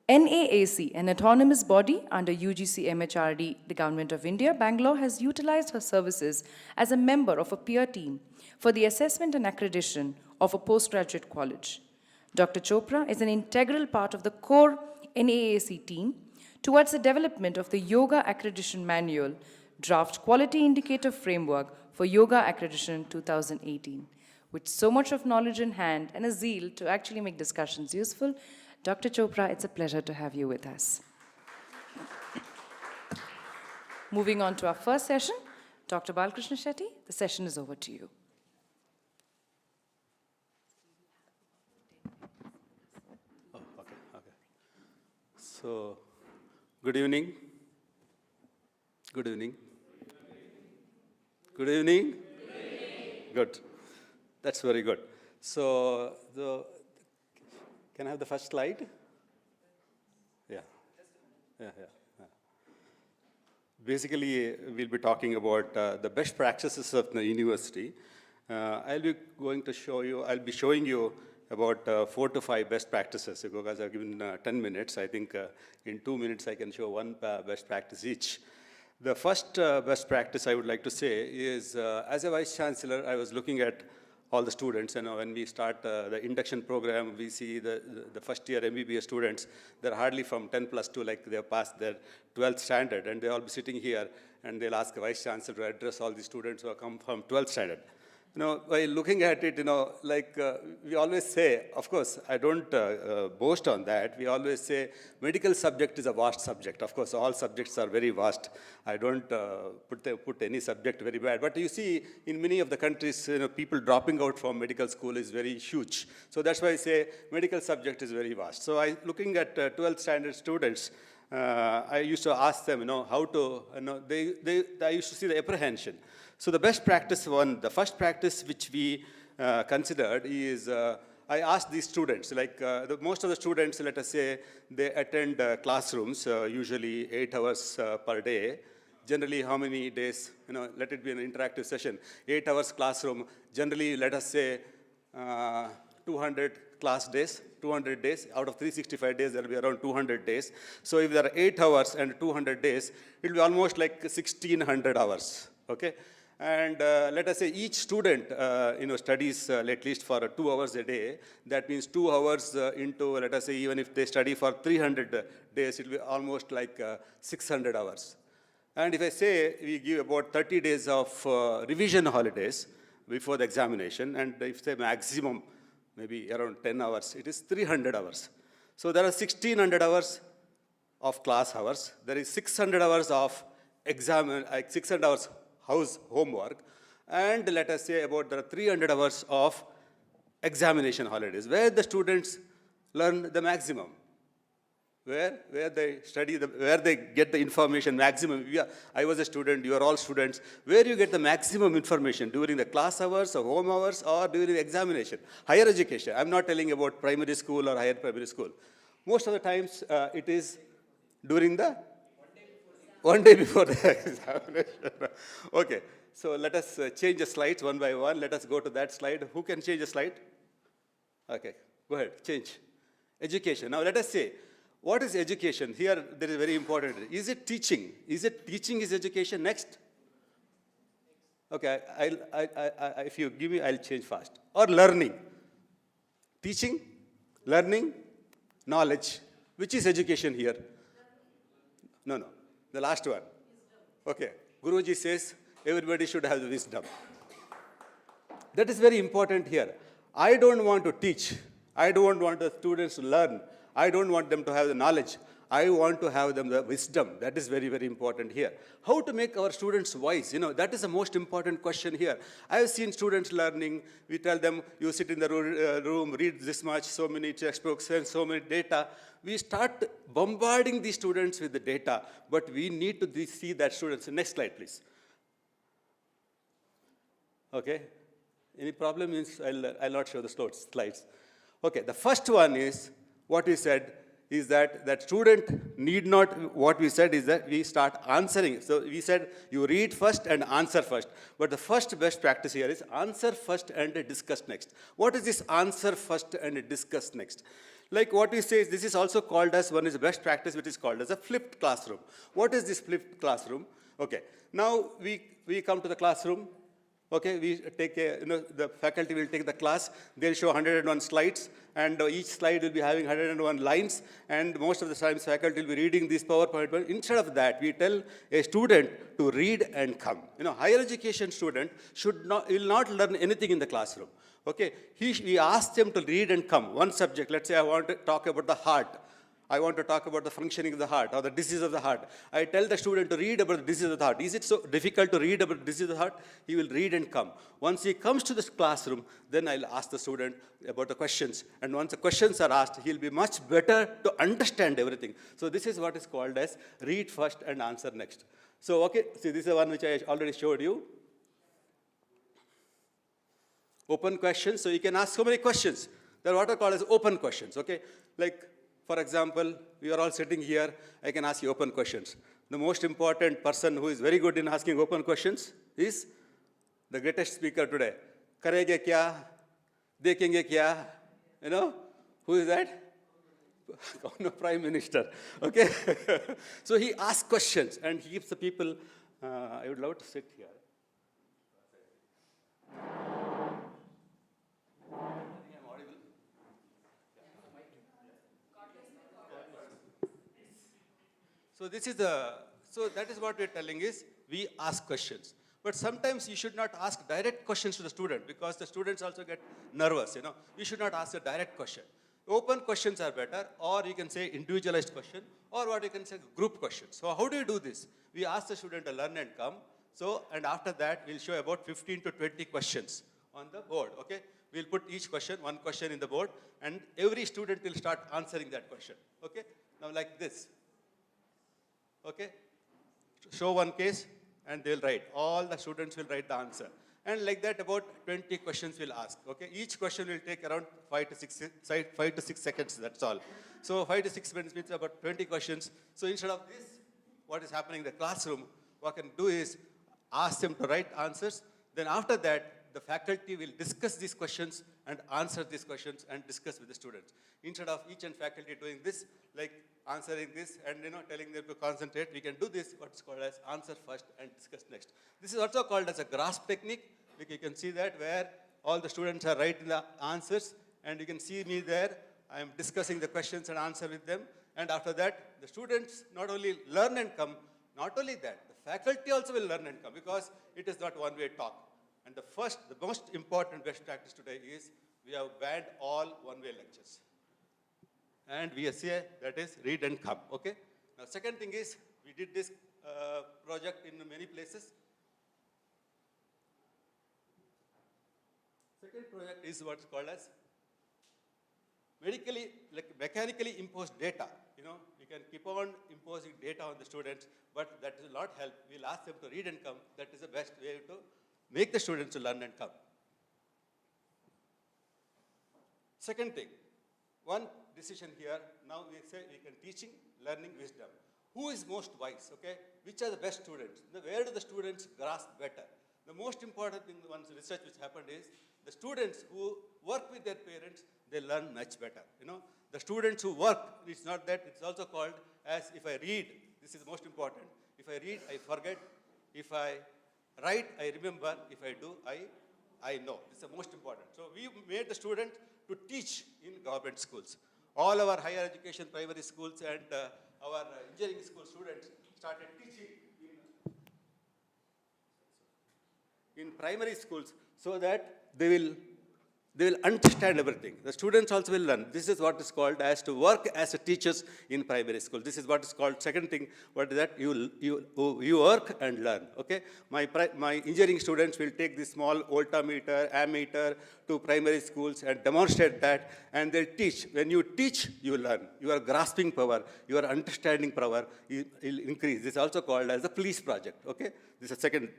NAAC, an autonomous body under UGC MHRD, the Government of India, Bangalore, has utilized her services as a member of a peer team for the assessment and accreditation of a postgraduate college. Dr. Chopra is an integral part of the core NAAC team towards the development of the Yoga Accreditation Manual, Draft Quality Indicator Framework for Yoga Accreditation 2018. With so much of knowledge in hand and a zeal to actually make discussions useful, Dr. Chopra, it's a pleasure to have you with us. Moving on to our first session, Dr. Balkrishna Shetty, the session is over to you. Oh, okay. So, good evening. Good evening. Good evening. Good. That's very good. So, can I have the first slide? Yeah. Basically, we'll be talking about the best practices of the university. I'll be showing you about 4 to 5 best practices, because I've given 10 minutes. I think in 2 minutes I can show one best practice each. The first best practice I would like to say is, as a Vice Chancellor, I was looking at all the students, and when we start the induction program, we see the first year MBBS students, they're hardly from 10 plus 2, like they've passed their 12th standard, and they'll all be sitting here, and they'll ask the Vice Chancellor to address all these students who have come from 12th standard. By looking at it, we always say, of course, I don't boast on that. We always say medical subject is a vast subject. Of course, all subjects are very vast. I don't put any subject very bad. But you see, in many of the countries, people dropping out from medical school is very huge. So that's why I say medical subject is very vast. So looking at 12th standard students, I used to ask them, how to, I used to see the apprehension. So the best practice the first practice which we considered is, I asked these students, most of the students, let us say, they attend classrooms, usually 8 hours per day. Generally, how many days, let it be an interactive session. 8 hours classroom, generally, let us say, 200 class days, 200 days. Out of 365 days, there will be around 200 days. So if there are 8 hours and 200 days, it will be almost like 1,600 hours, okay? And let us say each student, studies at least for 2 hours a day. That means 2 hours into, let us say, even if they study for 300 days, it will be almost like 600 hours. And if I say we give about 30 days of revision holidays before the examination, and if say maximum, maybe around 10 hours, it is 300 hours. So there are 1,600 hours of class hours. There is 600 hours of 600 hours house homework, and let us say about there are 300 hours of examination holidays, where the students learn the maximum, where they study, where they get the information maximum. I was a student, you are all students, where you get the maximum information during the class hours or home hours or during the examination. Higher education, I'm not telling about primary school or higher primary school. Most of the times it is during the one day before the examination. Okay, so let us change the slides one by one. Let us go to that slide. Who can change the slide? Okay, go ahead, change. Education. Now let us say, what is education? Here, there is very important. Is it teaching? Is it teaching is education? Next. Okay, if you give me, I'll change fast. Or learning. Teaching, learning, knowledge. Which is education here? No. The last one. Okay. Guruji says everybody should have the wisdom. That is very important here. I don't want to teach. I don't want the students to learn. I don't want them to have the knowledge. I want to have them the wisdom. That is very, very important here. How to make our students wise? That is the most important question here. I have seen students learning. We tell them, you sit in the room, read this much, so many textbooks, and so many data. We start bombarding the students with the data, but we need to see that students. Next slide, please. Okay. Any problem means I'll not show the slides. Okay, the first one is, what we said is that student need not, what we said is that we start answering. So we said you read first and answer first. But the first best practice here is answer first and discuss next. What is this answer first and discuss next? Like what we say is this is also called as one is best practice, which is called as a flipped classroom. What is this flipped classroom? Okay, now we come to the classroom. Okay, we take the faculty will take the class, they'll show 101 slides, and each slide will be having 101 lines, and most of the times faculty will be reading this PowerPoint. But instead of that, we tell a student to read and come. Higher education student will not learn anything in the classroom. Okay, we ask them to read and come. One subject, let's say I want to talk about the heart. I want to talk about the functioning of the heart or the disease of the heart. I tell the student to read about the disease of the heart. Is it so difficult to read about the disease of the heart? He will read and come. Once he comes to this classroom, then I'll ask the student about the questions. And once the questions are asked, he'll be much better to understand everything. So this is what is called as read first and answer next. So, okay, see, this is the one which I already showed you. Open questions. So you can ask so many questions. They're what are called as open questions, okay? Like, for example, we are all sitting here, I can ask you open questions. The most important person who is very good in asking open questions is the greatest speaker today. Karenge kya? Dekhenge kya? Who is that? No, Prime Minister, okay? So he asks questions and he keeps the people, I would love to sit here. So that is what we're telling is, we ask questions. But sometimes you should not ask direct questions to the student because the students also get nervous, You should not ask a direct question. Open questions are better, or you can say individualized question, or what you can say group questions. So how do you do this? We ask the student to learn and come. So, and after that, we'll show about 15 to 20 questions on the board, okay? We'll put each question, one question in the board, and every student will start answering that question, okay? Now like this. Okay, show one case and they'll write. All the students will write the answer. And like that, about 20 questions we'll ask. Okay, each question will take around 5 to 6 seconds, that's all. So 5 to 6 minutes means about 20 questions. So instead of this, what is happening in the classroom, what I can do is ask them to write answers. Then after that, the faculty will discuss these questions and answer these questions and discuss with the students. Instead of each and faculty doing this, like answering this and telling them to concentrate, we can do this, what's called as answer first and discuss next. This is also called as a grasp technique. Like you can see that where all the students are writing the answers, and you can see me there. I am discussing the questions and answer with them. And after that, the students not only learn and come, not only that, the faculty also will learn and come because it is not one-way talk. And the most important best practice today is we have banned all one-way lectures. And we say that is read and come, okay? Now, second thing is we did this project in many places. Second project is what's called as mechanically imposed data. We can keep on imposing data on the students, but that will not help. We'll ask them to read and come. That is the best way to make the students to learn and come. Second thing, one decision here, now we say we can teaching, learning, wisdom. Who is most wise, okay? Which are the best students? Where do the students grasp better? The most important thing, one research which happened is, the students who work with their parents, they learn much better, The students who work, it's not that, it's also called as if I read, this is most important. If I read, I forget. If I write, I remember. If I do, I know. This is the most important. So we made the student to teach in government schools. All our higher education primary schools and our engineering school students started teaching in primary schools so that they will understand everything. The students also will learn. This is what is called as to work as a teachers in primary school. This is what is called second thing. What is that? You work and learn. Okay. My engineering students will take this small voltmeter, ammeter to primary schools and demonstrate that, and they'll teach. When you teach, you learn. Your grasping power, your understanding power will increase. This is also called as the police project. Okay. This is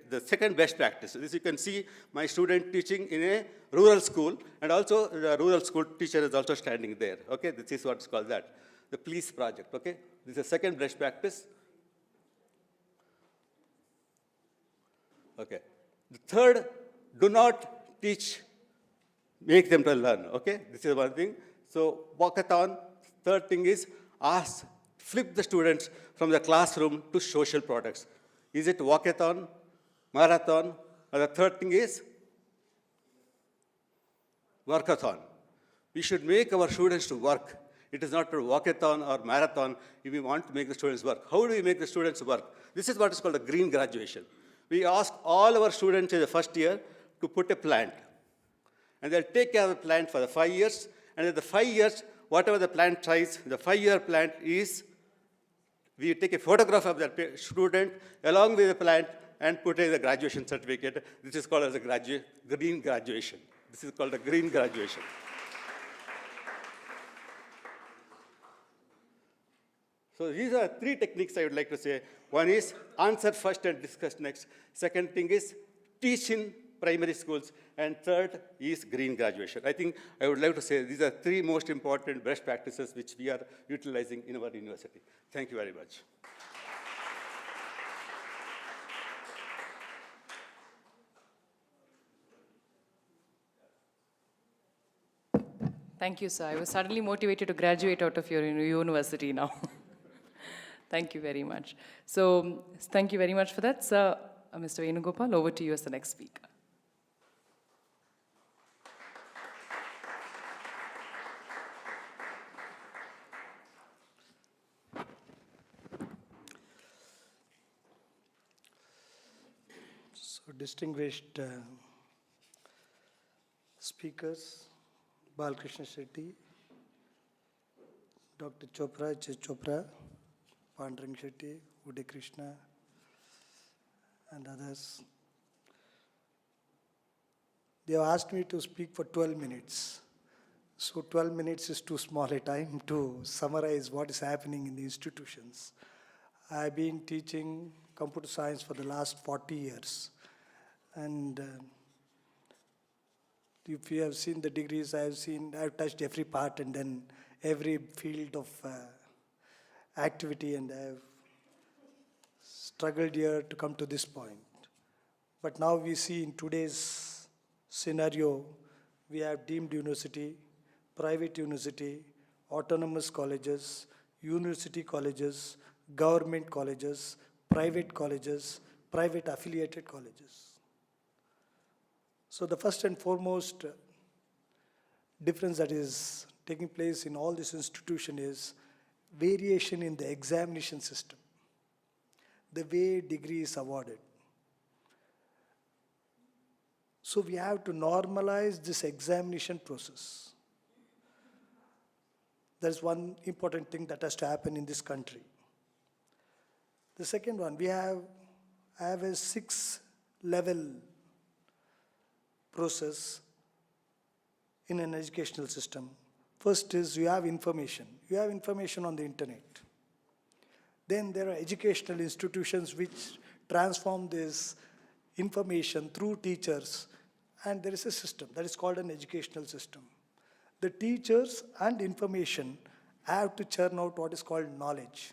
the second best practice. This you can see my student teaching in a rural school, and also the rural school teacher is also standing there. Okay, this is what's called that, the police project. Okay, this is the second best practice. Okay, the third, do not teach, make them to learn. Okay, this is one thing. So walkathon. Third thing is flip the students from the classroom to social products. Is it walkathon, marathon, or the third thing is workathon? We should make our students to work. It is not a walkathon or marathon if we want to make the students work. How do we make the students work? This is what is called a green graduation. We ask all our students in the first year to put a plant. And they'll take care of the plant for the 5 years. And at the 5 years, whatever the plant size, the 5-year plant is, we take a photograph of that student along with the plant and put in the graduation certificate. This is called as a green graduation. This is called a green graduation. So these are 3 techniques I would like to say. One is answer first and discuss next. Second thing is teach in primary schools. And third is green graduation. I think I would like to say these are 3 most important best practices which we are utilizing in our university. Thank you very much. Thank you, sir. I was suddenly motivated to graduate out of your university now. Thank you very much. So, thank you very much for that, sir. Mr. Venugopal, over to you as the next speaker. So, distinguished speakers, Balkrishna Shetty, Dr. Chopra, J. Chopra, Pandring Shetty, Uday Krishna, and others. They have asked me to speak for 12 minutes. So 12 minutes is too small a time to summarize what is happening in the institutions. I've been teaching computer science for the last 40 years. And if you have seen the degrees, I've touched every part and then every field of activity, and I've struggled here to come to this point. But now we see in today's scenario, we have deemed university, private university, autonomous colleges, university colleges, government colleges, private affiliated colleges. So the first and foremost difference that is taking place in all this institution is variation in the examination system, the way degree is awarded. So we have to normalize this examination process. There's one important thing that has to happen in this country. The second one, I have a 6-level process in an educational system. First is you have information. You have information on the internet. Then there are educational institutions which transform this information through teachers, and there is a system that is called an educational system. The teachers and information have to churn out what is called knowledge.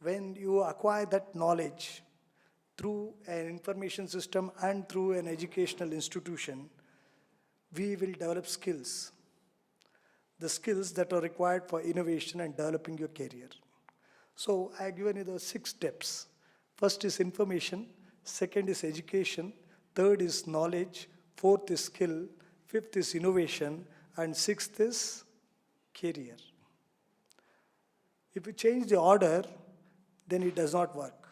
When you acquire that knowledge through an information system and through an educational institution, we will develop skills. The skills that are required for innovation and developing your career. So I have given you the 6 steps. First is information, second is education, third is knowledge, fourth is skill, fifth is innovation, and sixth is career. If you change the order, then it does not work.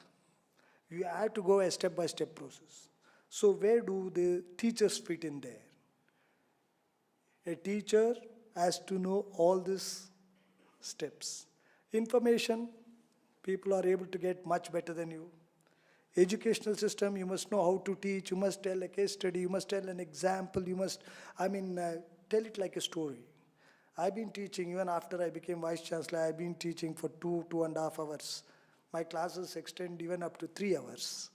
You have to go a step-by-step process. So where do the teachers fit in there? A teacher has to know all these steps. Information, people are able to get much better than you. Educational system, you must know how to teach, you must tell a case study, you must tell an example, you must, tell it like a story. I've been teaching, even after I became Vice Chancellor, I've been teaching for 2.5 hours. My classes extend even up to 3 hours.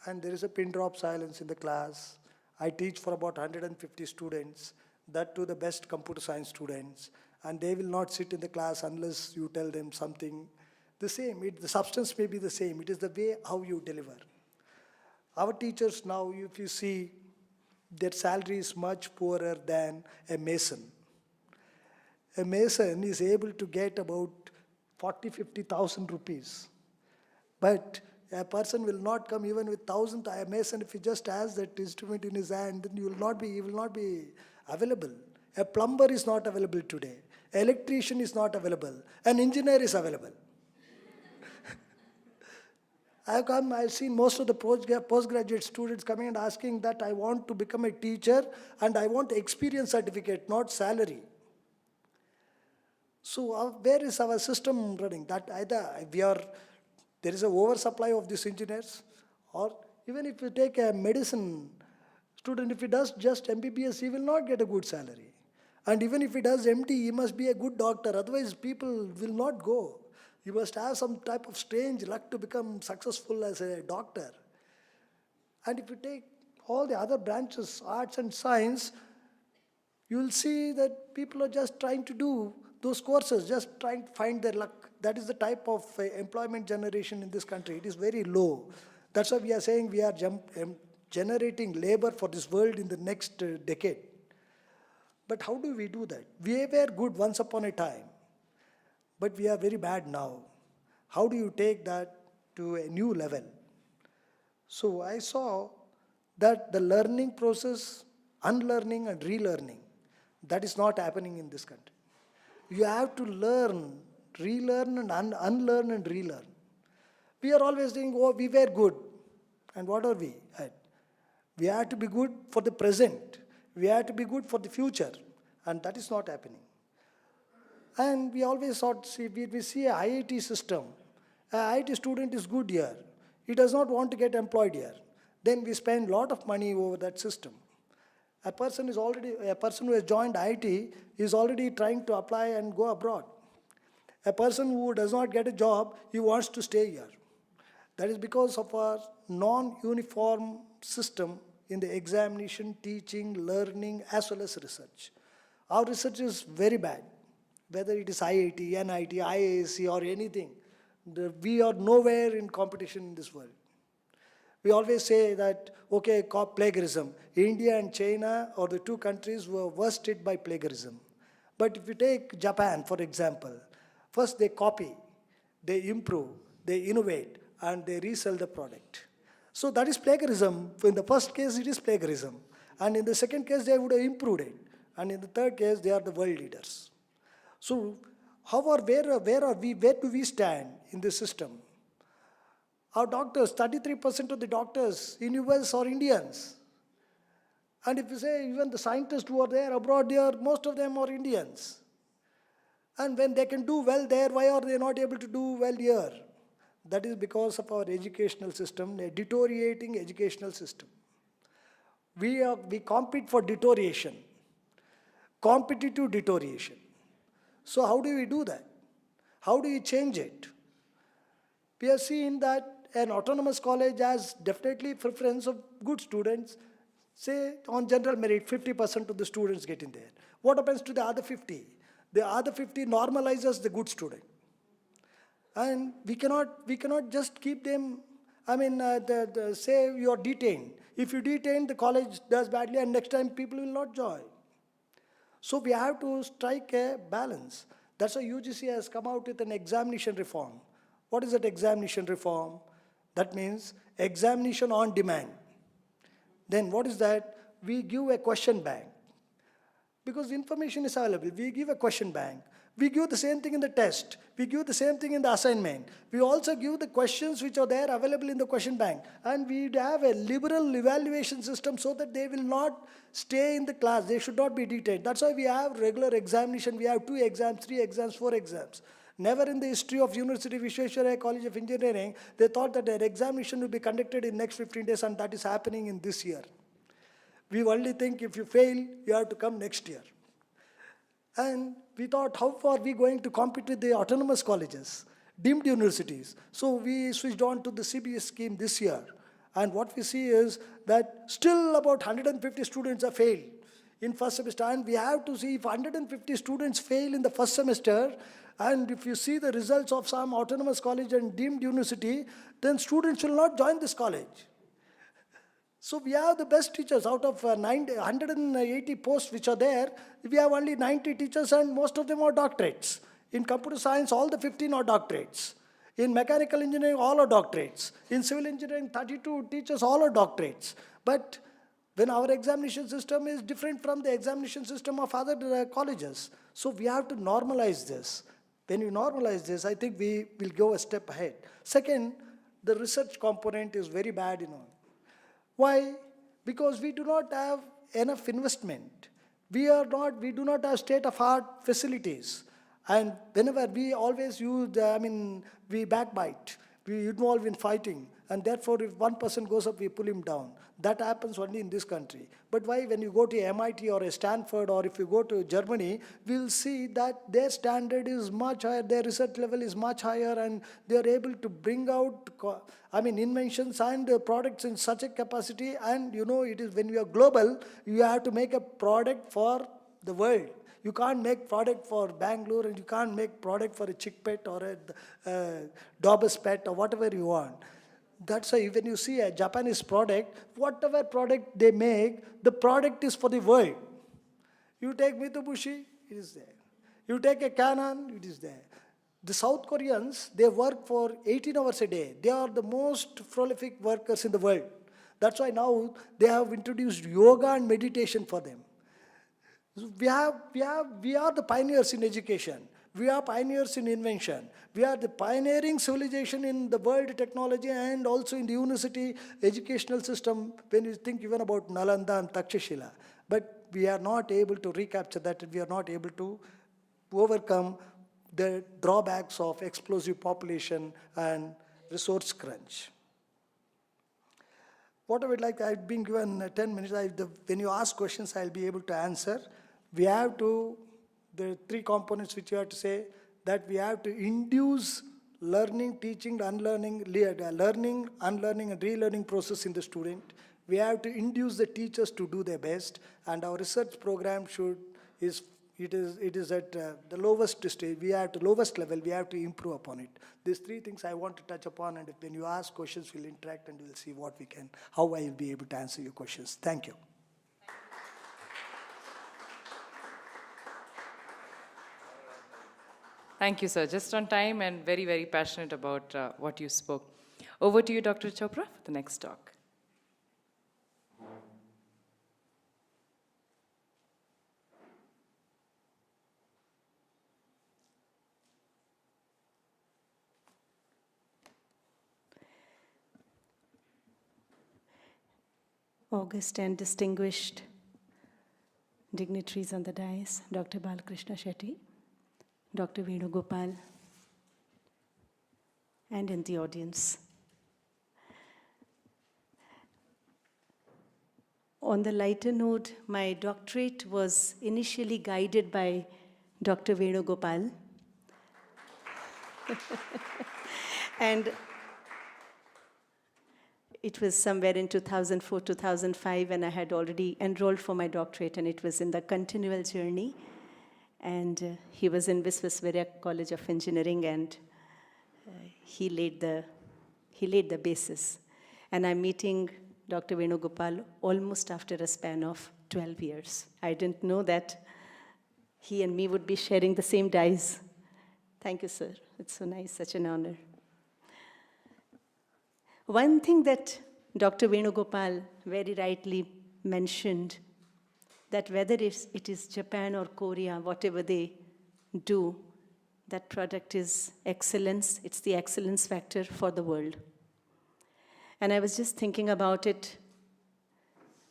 And there is a pin drop silence in the class. I teach for about 150 students, that to the best computer science students. And they will not sit in the class unless you tell them something the same. The substance may be the same. It is the way how you deliver. Our teachers now, if you see, their salary is much poorer than a mason. a mason is able to get about 40,000-50,000 rupees. But a person will not come even with 1,000. A mason, if he just has that instrument in his hand, then he will not be available. A plumber is not available today. An electrician is not available. An engineer is available. I've seen most of the postgraduate students coming and asking that I want to become a teacher and I want experience certificate, not salary. So where is our system running? That either there is an oversupply of these engineers, or even if you take a medicine student, if he does just MBBS, he will not get a good salary. And even if he does MD, he must be a good doctor, otherwise people will not go. You must have some type of strange luck to become successful as a doctor. And if you take all the other branches, arts and science, you will see that people are just trying to do those courses, just trying to find their luck. That is the type of employment generation in this country. It is very low. That's why we are saying we are generating labor for this world in the next decade. But how do we do that? We were good once upon a time, but we are very bad now. How do you take that to a new level? So I saw that the learning process, unlearning and relearning, that is not happening in this country. You have to learn, relearn and unlearn and relearn. We are always saying, oh, we were good. And what are we? We have to be good for the present. We have to be good for the future. And that is not happening. And we always thought, we see a IIT system. An IIT student is good here. He does not want to get employed here. Then we spend a lot of money over that system. A person who has joined IIT is already trying to apply and go abroad. A person who does not get a job, he wants to stay here. That is because of our non-uniform system in the examination, teaching, learning, as well as research. Our research is very bad. Whether it is IIT, NIT, IISc or anything, we are nowhere in competition in this world. We always say that, okay, plagiarism. India and China are the two countries who are worst hit by plagiarism. But if you take Japan, for example, first they copy, they improve, they innovate, and they resell the product. So that is plagiarism. In the first case, it is plagiarism. And in the second case, they would have improved it. And in the third case, they are the world leaders. So where do we stand in this system? Our doctors, 33% of the doctors in US are Indians. And if you say even the scientists who are there abroad, most of them are Indians. And when they can do well there, why are they not able to do well here? That is because of our educational system, a deteriorating educational system. We compete for deterioration, competitive deterioration. So how do we do that? How do we change it? We have seen that an autonomous college has definitely preference of good students. Say on general merit, 50% of the students get in there. What happens to the other 50? The other 50 normalizes the good student. And we cannot just keep them, say you are detained. If you detain, the college does badly and next time people will not join. So we have to strike a balance. That's why UGC has come out with an examination reform. What is that examination reform? That means examination on demand. Then what is that? We give a question bank. Because information is available, we give a question bank. We give the same thing in the test. We give the same thing in the assignment. We also give the questions which are there available in the question bank. And we have a liberal evaluation system so that they will not stay in the class. They should not be detained. That's why we have regular examination. We have 2 exams, 3 exams, 4 exams. Never in the history of University of Vishweshwaraya College of Engineering, they thought that an examination will be conducted in next 15 days, and that is happening in this year. We only think if you fail, you have to come next year. And we thought, how far are we going to compete with the autonomous colleges, deemed universities? So we switched on to the CBS scheme this year. And what we see is that still about 150 students are failed in first semester. And we have to see if 150 students fail in the first semester, and if you see the results of some autonomous college and deemed university, then students will not join this college. So we have the best teachers. Out of 180 posts which are there, we have only 90 teachers and most of them are doctorates. In computer science, all the 15 are doctorates. In mechanical engineering, all are doctorates. In civil engineering, 32 teachers, all are doctorates. But when our examination system is different from the examination system of other colleges. So we have to normalize this. When you normalize this, I think we will go a step ahead. Second, the research component is very bad, Why? Because we do not have enough investment. We do not have state-of-art facilities. And whenever we always use, we backbite. We involve in fighting. And therefore, if one person goes up, we pull him down. That happens only in this country. But why? When you go to MIT or a Stanford, or if you go to Germany, we'll see that their standard is much higher, their research level is much higher, and they are able to bring out, inventions and products in such a capacity. And it is when you are global, you have to make a product for the world. You can't make product for Bangalore, and you can't make product for a chick pet or a Daubus pet or whatever you want. That's why when you see a Japanese product, whatever product they make, the product is for the world. You take Mitsubishi, it is there. You take a Canon, it is there. The South Koreans, they work for 18 hours a day. They are the most prolific workers in the world. That's why now they have introduced yoga and meditation for them. We are the pioneers in education. We are pioneers in invention. We are the pioneering civilization in the world technology and also in the university educational system when you think even about Nalanda and Takshashila. But we are not able to recapture that. We are not able to overcome the drawbacks of explosive population and resource crunch. What I would like, I've been given 10 minutes. When you ask questions, I'll be able to answer. We have to, the three components which you have to say, that we have to induce learning, teaching, unlearning, learning, unlearning, and relearning process in the student. We have to induce the teachers to do their best, and our research program is at the lowest stage. We are at the lowest level. We have to improve upon it. These three things I want to touch upon, and when you ask questions, we'll interact and we'll see how I will be able to answer your questions. Thank you. Thank you, sir. Just on time and very, very passionate about what you spoke. Over to you, Dr. Chopra, for the next talk. August and distinguished dignitaries on the dais, Dr. Balakrishna Shetty, Dr. Venugopal, and in the audience. On the lighter note, my doctorate was initially guided by Dr. Venugopal. And it was somewhere in 2004, 2005, and I had already enrolled for my doctorate, and it was in the continual journey. And he was in Visvesvaraya College of Engineering, and he laid the basis. And I'm meeting Dr. Venugopal almost after a span of 12 years. I didn't know that he and me would be sharing the same dais. Thank you, sir. It's so nice, such an honor. One thing that Dr. Venugopal very rightly mentioned, that whether it is Japan or Korea, whatever they do, that product is excellence. It's the excellence factor for the world. And I was just thinking about it,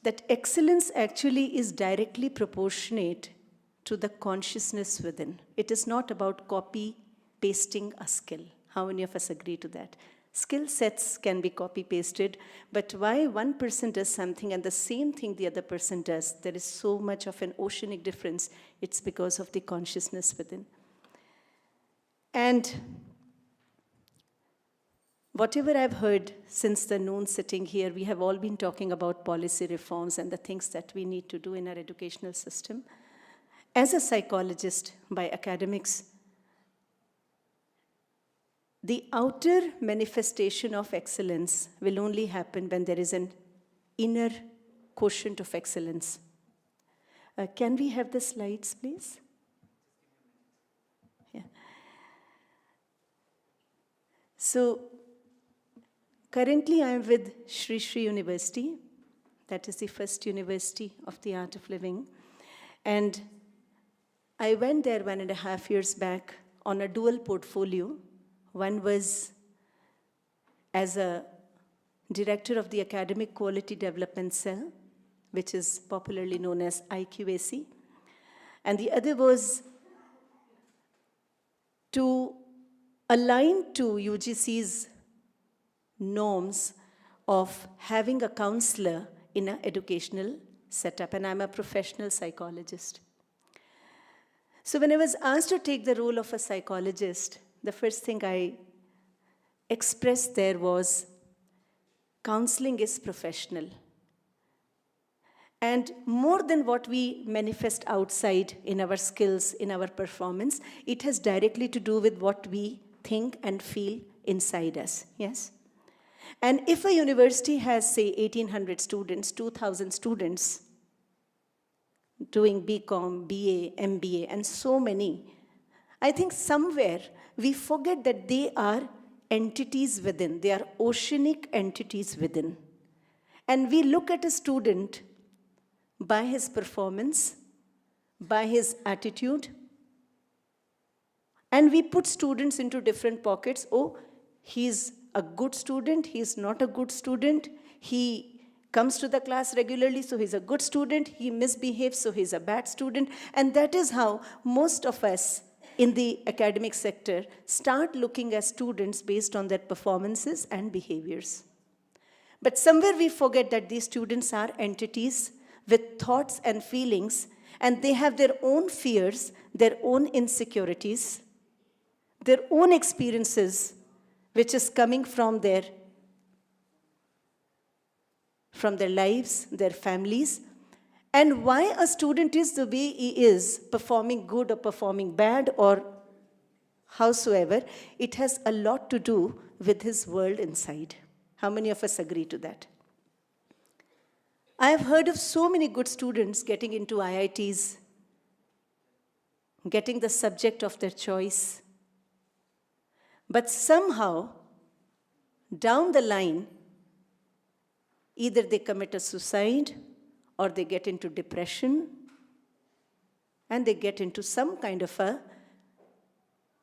that excellence actually is directly proportionate to the consciousness within. It is not about copy-pasting a skill. How many of us agree to that? Skill sets can be copy-pasted, but why one person does something and the same thing the other person does, there is so much of an oceanic difference. It's because of the consciousness within. And whatever I've heard since the noon sitting here, we have all been talking about policy reforms and the things that we need to do in our educational system. As a psychologist by academics, the outer manifestation of excellence will only happen when there is an inner quotient of excellence. Can we have the slides, please? Yeah. So, currently I am with Sri Sri University. That is the first university of the art of living. And I went there 1.5 years back on a dual portfolio. One was as a director of the Academic Quality Development Cell, which is popularly known as IQAC. And the other was to align to UGC's norms of having a counselor in an educational setup. And I'm a professional psychologist. So when I was asked to take the role of a psychologist, the first thing I expressed there was, counseling is professional. And more than what we manifest outside in our skills, in our performance, it has directly to do with what we think and feel inside us, yes? And if a university has, say, 1,800 students, 2,000 students doing BCom, BA, MBA, and so many, I think somewhere we forget that they are entities within. They are oceanic entities within. And we look at a student by his performance, by his attitude, and we put students into different pockets. Oh, he's a good student, he's not a good student, he comes to the class regularly, so he's a good student, he misbehaves, so he's a bad student. And that is how most of us in the academic sector start looking at students based on their performances and behaviors. But somewhere we forget that these students are entities with thoughts and feelings, and they have their own fears, their own insecurities, their own experiences, which is coming from their lives, their families. And why a student is the way he is, performing good or performing bad or howsoever, it has a lot to do with his world inside. How many of us agree to that? I have heard of so many good students getting into IITs, getting the subject of their choice. But somehow, down the line, either they commit a suicide or they get into depression and they get into some kind of a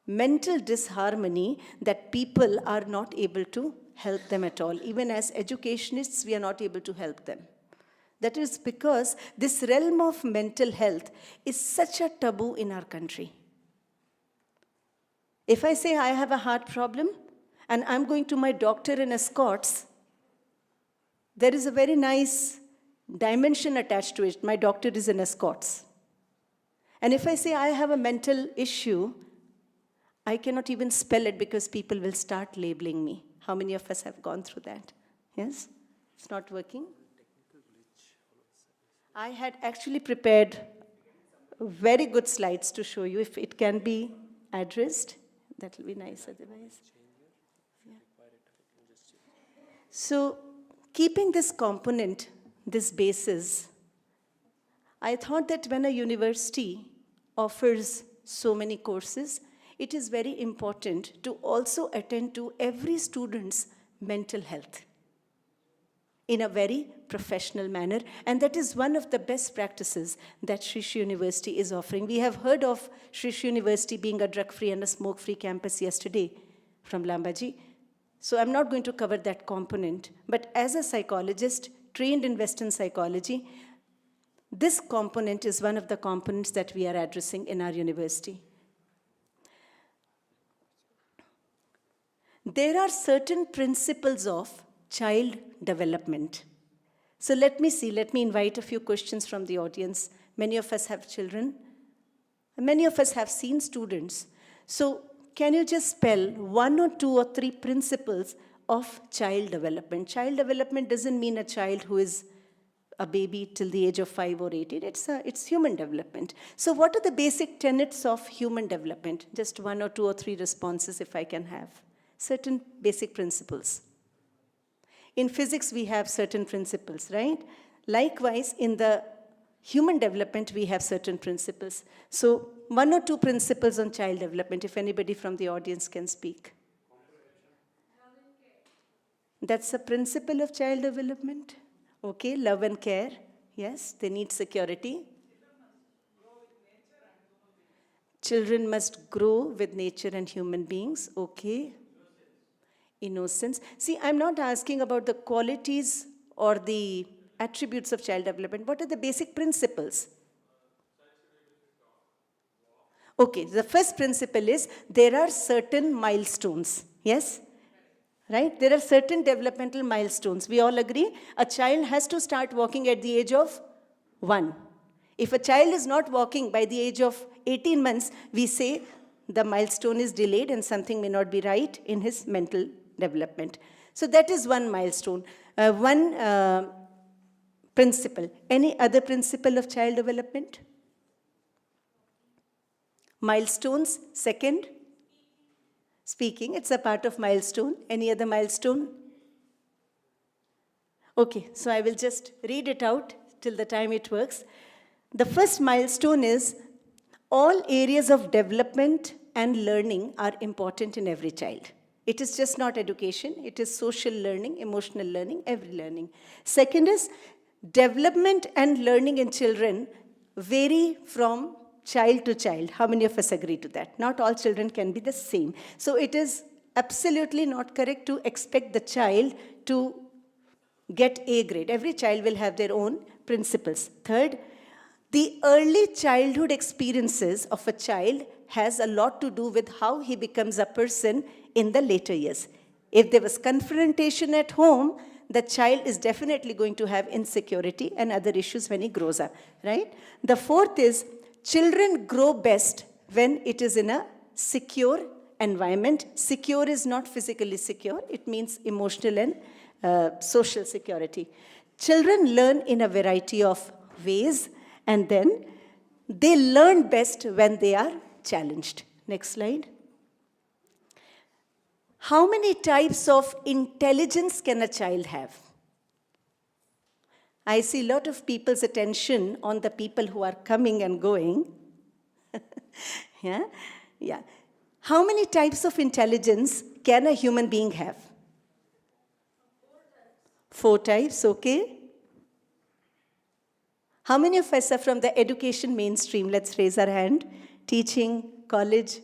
mental disharmony that people are not able to help them at all. Even as educationists, we are not able to help them. That is because this realm of mental health is such a taboo in our country. If I say I have a heart problem and I'm going to my doctor in Escorts, there is a very nice dimension attached to it. My doctor is in Escorts. And if I say I have a mental issue, I cannot even spell it because people will start labeling me. How many of us have gone through that? Yes? It's not working? I had actually prepared very good slides to show you. If it can be addressed, that will be nice otherwise. Yeah. So, keeping this component, this basis, I thought that when a university offers so many courses, it is very important to also attend to every student's mental health in a very professional manner. And that is one of the best practices that Sri Sri University is offering. We have heard of Sri Sri University being a drug-free and a smoke-free campus yesterday from Lambaji. So I'm not going to cover that component. But as a psychologist trained in Western psychology, this component is one of the components that we are addressing in our university. There are certain principles of child development. So let me invite a few questions from the audience. Many of us have children. Many of us have seen students. So can you just spell 1 or 2 or 3 principles of child development? Child development doesn't mean a child who is a baby till the age of 5 or 8. It's human development. So what are the basic tenets of human development? Just 1 or 2 or 3 responses if I can have. Certain basic principles. In physics, we have certain principles, right? Likewise, in the human development, we have certain principles. So, one or two principles on child development, if anybody from the audience can speak. That's a principle of child development. Okay, love and care. Yes, they need security. Children must grow with nature and human beings. Okay. Innocence. See, I'm not asking about the qualities or the attributes of child development. What are the basic principles? Okay, the first principle is there are certain milestones. Yes? Right? There are certain developmental milestones. We all agree? A child has to start walking at the age of 1. If a child is not walking by the age of 18 months, we say the milestone is delayed and something may not be right in his mental development. So that is one milestone, one principle. Any other principle of child development? Milestones, second. Speaking, it's a part of milestone. Any other milestone? Okay, so I will just read it out till the time it works. The first milestone is all areas of development and learning are important in every child. It is just not education, it is social learning, emotional learning, every learning. Second is development and learning in children vary from child to child. How many of us agree to that? Not all children can be the same. So it is absolutely not correct to expect the child to get A grade. Every child will have their own principles. Third, the early childhood experiences of a child has a lot to do with how he becomes a person in the later years. If there was confrontation at home, the child is definitely going to have insecurity and other issues when he grows up, right? The fourth is children grow best when it is in a secure environment. Secure is not physically secure, it means emotional and social security. Children learn in a variety of ways, and then they learn best when they are challenged. Next slide. How many types of intelligence can a child have? I see a lot of people's attention on the people who are coming and going. Yeah. How many types of intelligence can a human being have? 4 types, okay. How many of us are from the education mainstream? Let's raise our hand. Teaching, college,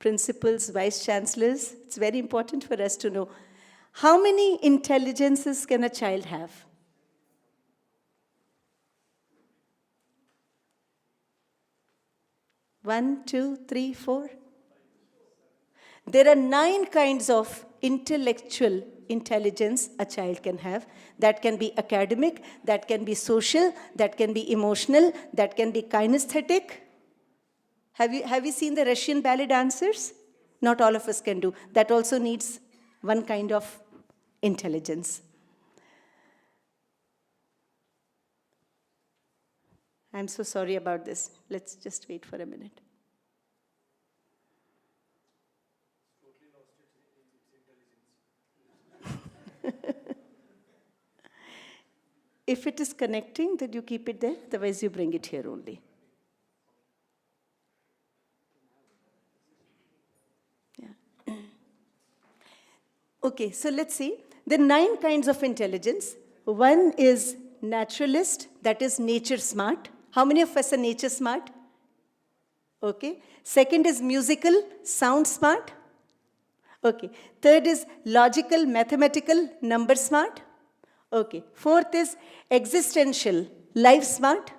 principals, vice chancellors. It's very important for us to know. How many intelligences can a child have? One, two, three, 4. There are 9 kinds of intellectual intelligence a child can have. That can be academic, that can be social, that can be emotional, that can be kinesthetic. Have you seen the Russian ballet dancers? Not all of us can do. That also needs one kind of intelligence. I'm so sorry about this. Let's just wait for a minute. If it is connecting, then you keep it there. Otherwise, you bring it here only. Yeah. Okay, so let's see. There are 9 kinds of intelligence. One is naturalist, that is nature smart. How many of us are nature smart? Okay. Second is musical, sound smart. Okay. Third is logical, mathematical, number smart. Okay. Fourth is existential, life smart.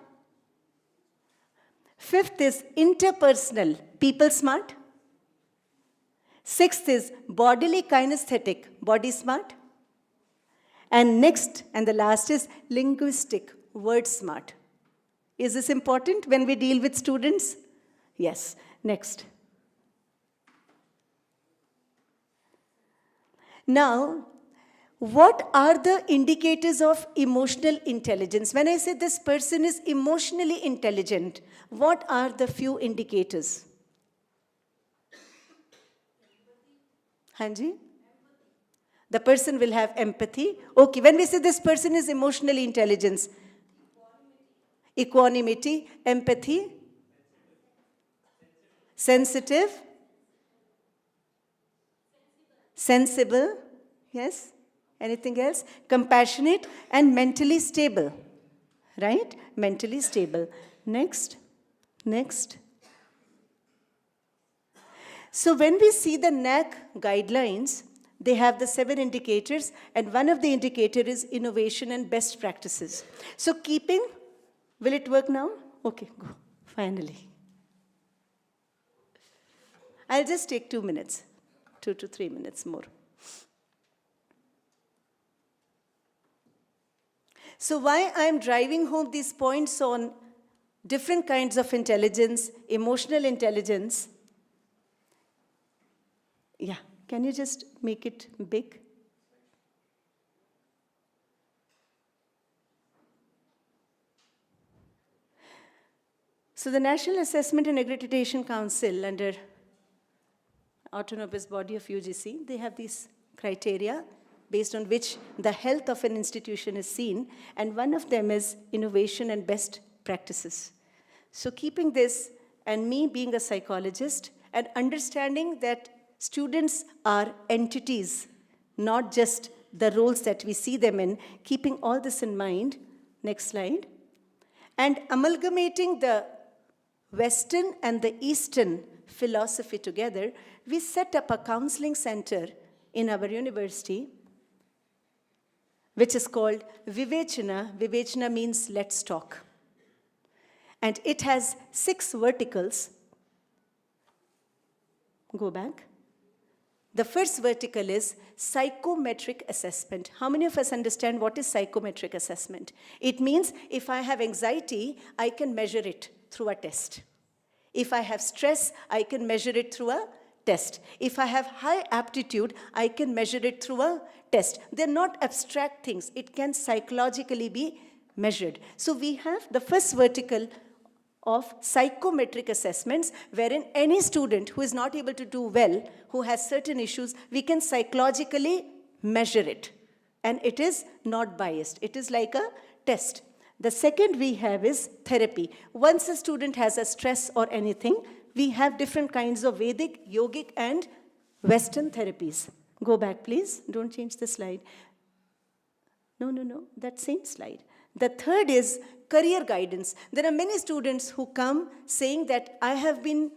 Fifth is interpersonal, people smart. Sixth is bodily kinesthetic, body smart. And next, and the last is linguistic, word smart. Is this important when we deal with students? Yes. Next. Now, what are the indicators of emotional intelligence? When I say this person is emotionally intelligent, what are the few indicators? Hanji? The person will have empathy. Okay, when we say this person is emotionally intelligent, equanimity, empathy, sensitive, sensible, yes, anything else? Compassionate and mentally stable, right? Mentally stable. Next, next. So when we see the NAC guidelines, they have the 7 indicators, and one of the indicators is innovation and best practices. So keeping, will it work now? Okay, go, finally. I'll just take 2 minutes, 2 to 3 minutes more. So why I'm driving home these points on different kinds of intelligence, emotional intelligence. Yeah, can you just make it big? So the National Assessment and Accreditation Council, under autonomous body of UGC, they have these criteria based on which the health of an institution is seen, and one of them is innovation and best practices. So keeping this, and me being a psychologist, and understanding that students are entities, not just the roles that we see them in, keeping all this in mind, next slide, and amalgamating the Western and the Eastern philosophy together, we set up a counseling center in our university, which is called Vivechana. Vivechana means let's talk. And it has 6 verticals. Go back. The first vertical is psychometric assessment. How many of us understand what is psychometric assessment? It means if I have anxiety, I can measure it through a test. If I have stress, I can measure it through a test. If I have high aptitude, I can measure it through a test. They're not abstract things. It can psychologically be measured. So we have the first vertical of psychometric assessments, wherein any student who is not able to do well, who has certain issues, we can psychologically measure it. And it is not biased. It is like a test. The second we have is therapy. Once a student has a stress or anything, we have different kinds of Vedic, yogic, and Western therapies. Go back, please. Don't change the slide. No, that same slide. The third is career guidance. There are many students who come saying that I have been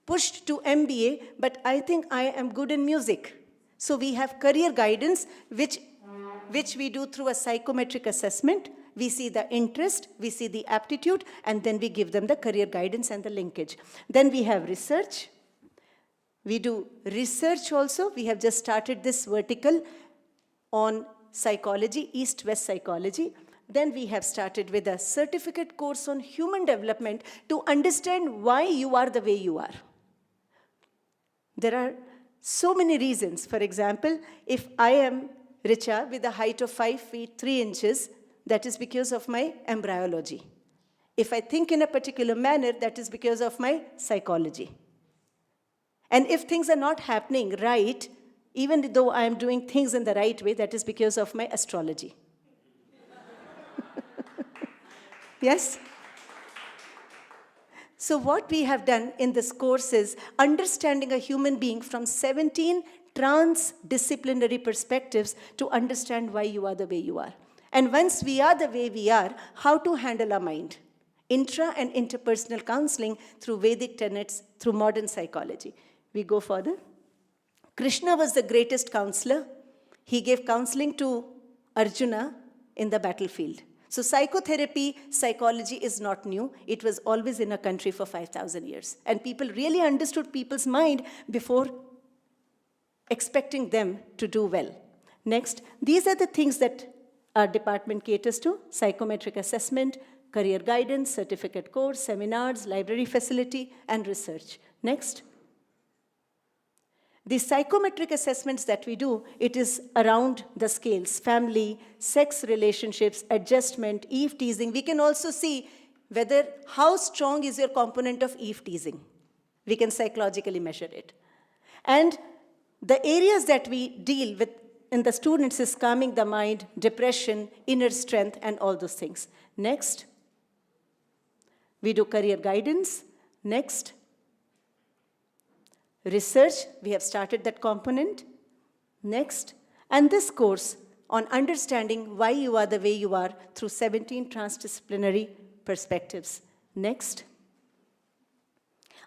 pushed to MBA, but I think I am good in music. So we have career guidance, which we do through a psychometric assessment. We see the interest, we see the aptitude, and then we give them the career guidance and the linkage. Then we have research. We do research also. We have just started this vertical on psychology, East-West psychology. Then we have started with a certificate course on human development to understand why you are the way you are. There are so many reasons. For example, if I am Richa with a height of 5 feet 3 inches, that is because of my embryology. If I think in a particular manner, that is because of my psychology. And if things are not happening right, even though I am doing things in the right way, that is because of my astrology. Yes? So what we have done in this course is understanding a human being from 17 transdisciplinary perspectives to understand why you are the way you are. And once we are the way we are, how to handle our mind. Intra and interpersonal counseling through Vedic tenets, through modern psychology. We go further. Krishna was the greatest counselor. He gave counseling to Arjuna in the battlefield. So psychotherapy, psychology is not new. It was always in a country for 5,000 years. And people really understood people's mind before expecting them to do well. Next, these are the things that our department caters to: psychometric assessment, career guidance, certificate course, seminars, library facility, and research. Next. The psychometric assessments that we do, it is around the scales: family, sex relationships, adjustment, eve teasing. We can also see whether how strong is your component of eve teasing. We can psychologically measure it. And the areas that we deal with in the students is calming the mind, depression, inner strength, and all those things. Next, we do career guidance. Next, research, we have started that component. Next, and this course on understanding why you are the way you are through 17 transdisciplinary perspectives. Next,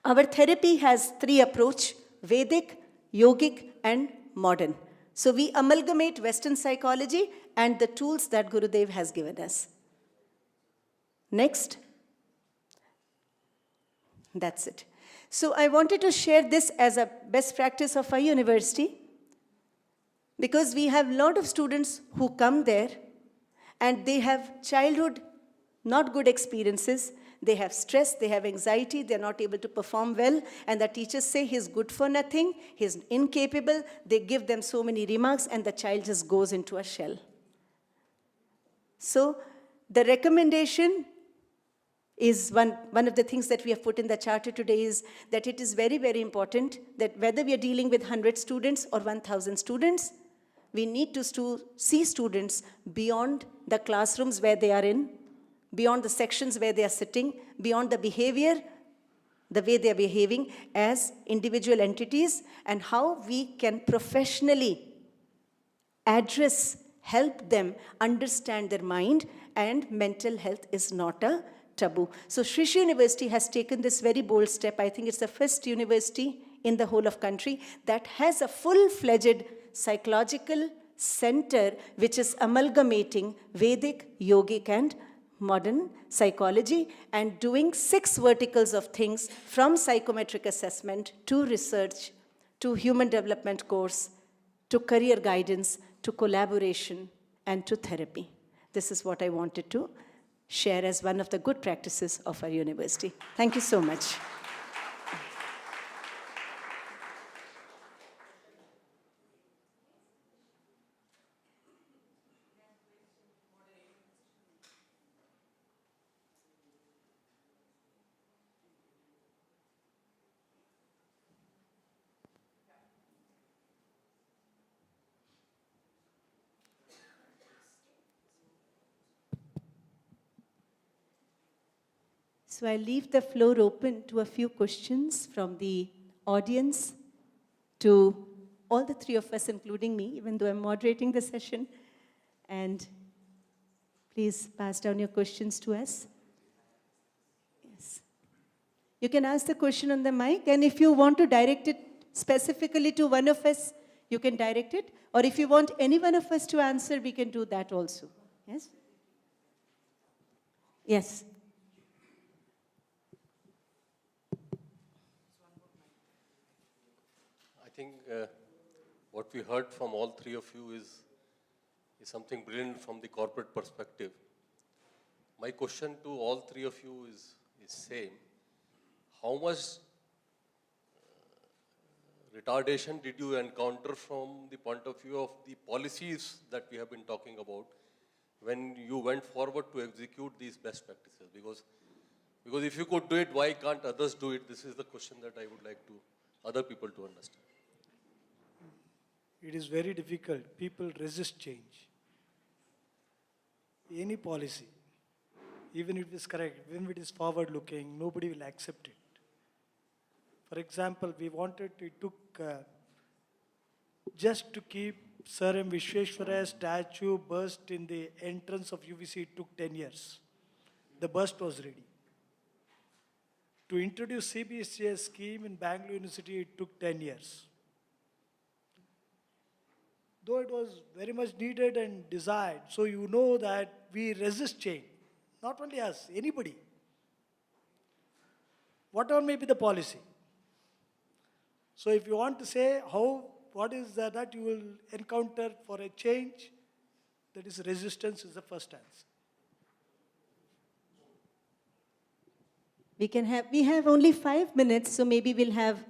our therapy has 3 approaches: Vedic, Yogic, and modern. So we amalgamate Western psychology and the tools that Gurudev has given us. Next, that's it. So I wanted to share this as a best practice of our university, because we have a lot of students who come there and they have childhood not good experiences. They have stress, they have anxiety, they're not able to perform well, and the teachers say he's good for nothing, he's incapable. They give them so many remarks and the child just goes into a shell. So the recommendation is one of the things that we have put in the charter today is that it is very, very important that whether we are dealing with 100 students or 1,000 students, we need to see students beyond the classrooms where they are in, beyond the sections where they are sitting, beyond the behavior, the way they are behaving as individual entities, and how we can professionally address, help them understand their mind, and mental health is not a taboo. So Sri Sri University has taken this very bold step. I think it's the first university in the whole of country that has a full-fledged psychological center which is amalgamating Vedic, Yogic, and modern psychology, and doing 6 verticals of things, from psychometric assessment to research, to human development course, to career guidance, to collaboration, and to therapy. This is what I wanted to share as one of the good practices of our university. Thank you so much. So I leave the floor open to a few questions from the audience to all the 3 of us, including me, even though I'm moderating the session. And please pass down your questions to us. Yes. You can ask the question on the mic, and if you want to direct it specifically to one of us, you can direct it. Or if you want any one of us to answer, we can do that also. Yes? Yes. I think what we heard from all 3 of you is something brilliant from the corporate perspective. My question to all 3 of you is same. How much retardation did you encounter from the point of view of the policies that we have been talking about when you went forward to execute these best practices? Because if you could do it, why can't others do it? This is the question that I would like other people to understand. It is very difficult. People resist change. Any policy, even if it is correct, even if it is forward-looking, nobody will accept it. For example, it took just to keep Sir M. Visvesvaraya's statue burst in the entrance of UVC, it took 10 years. The burst was ready. To introduce CBSE scheme in Bangalore University, it took 10 years. Though it was very much needed and desired, so you know that we resist change. Not only us, anybody. Whatever may be the policy. So if you want to say what is that you will encounter for a change, that is resistance is the first answer. We have only 5 minutes, so maybe we'll have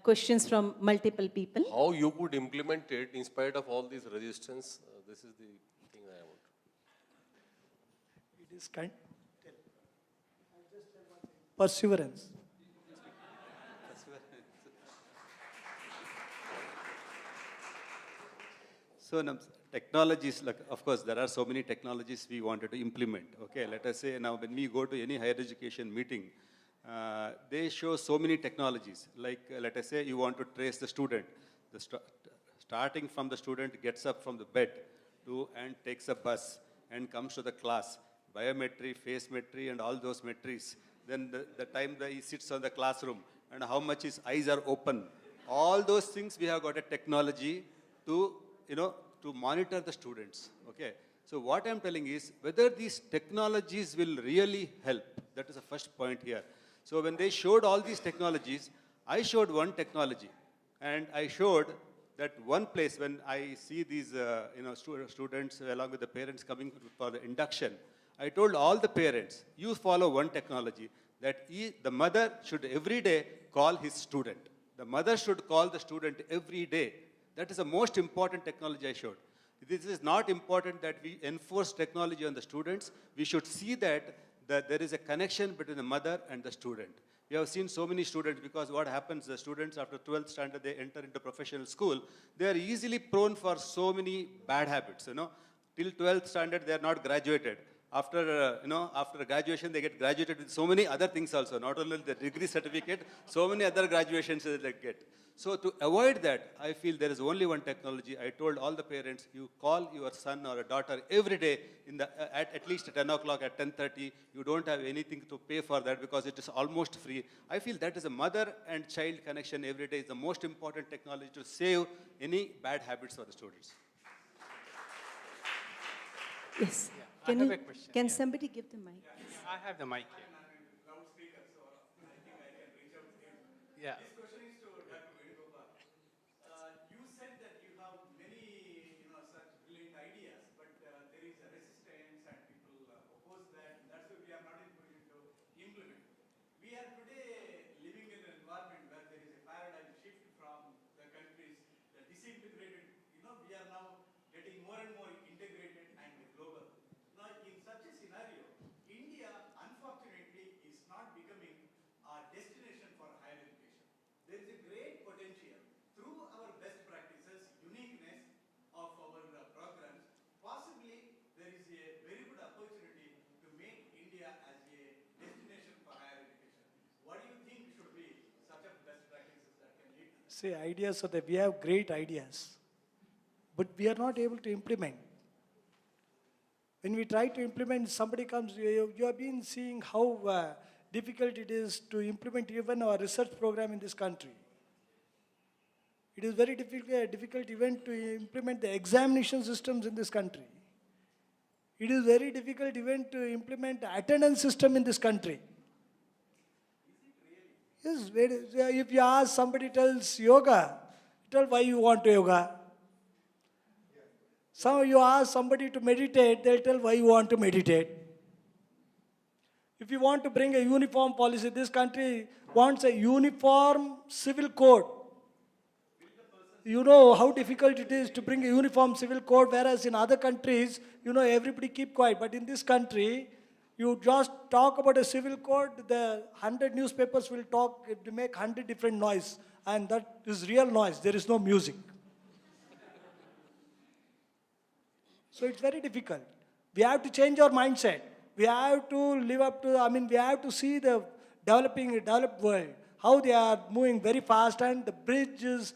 questions from multiple people. How you could implement it in spite of all this resistance, this is the thing I want. It is perseverance. So now, technologies, like, of course, there are so many technologies we wanted to implement. Okay, let us say now when we go to any higher education meeting, they show so many technologies. Like, let us say you want to trace the student. Starting from the student gets up from the bed and takes a bus and comes to the class, biometry, face metry, and all those metries. Then the time that he sits on the classroom and how much his eyes are open. All those things we have got a technology to, to monitor the students. Okay. So what I'm telling is whether these technologies will really help. That is the first point here. So when they showed all these technologies, I showed one technology, and I showed that one place when I see these students along with the parents coming for the induction, I told all the parents, you follow one technology, that the mother should every day call his student. The mother should call the student every day. That is the most important technology I showed. This is not important that we enforce technology on the students. We should see that there is a connection between the mother and the student. We have seen so many students, because what happens, the students after 12th standard, they enter into professional school, they are easily prone for so many bad habits, Till 12th standard, they are not graduated. After, after graduation, they get graduated with so many other things also, not only the degree certificate, so many other graduations they get. So to avoid that, I feel there is only one technology. I told all the parents, you call your son or a daughter every day at least at 10 o'clock, at 10:30. You don't have anything to pay for that because it is almost free. I feel that is a mother and child connection every day is the most important technology to save any bad habits for the students. Yes. I have a question. Can somebody give the mic? I have the mic here. Yeah. This question is to Dr. Venugopal. You said that you have many, such brilliant ideas, but there is a resistance and people oppose that. That's why we are not in position to implement. We are today living in an environment where there is a paradigm shift from the countries, the disintegrated. We are now getting more and more integrated and global. Now, in such a scenario, India, unfortunately, is not becoming a destination for higher education. There is a great potential through our best practices, uniqueness of our programs. Possibly, there is a very good opportunity to make India as a destination for higher education. What do you think should be such a best practices that can lead to that? See, ideas are that we have great ideas, but we are not able to implement. When we try to implement, somebody comes, you have been seeing how difficult it is to implement even our research program in this country. It is very difficult even to implement the examination systems in this country. It is very difficult even to implement the attendance system in this country. Yes, if you ask somebody tells yoga, tell why you want yoga. Some you ask somebody to meditate, they'll tell why you want to meditate. If you want to bring a uniform policy, this country wants a uniform civil code. You know how difficult it is to bring a uniform civil code, whereas in other countries, everybody keep quiet. But in this country, you just talk about a civil code, the 100 newspapers will talk, to make 100 different noise. And that is real noise, there is no music. So it's very difficult. We have to change our mindset. We have to live up to, we have to see the developed world, how they are moving very fast, and the bridge is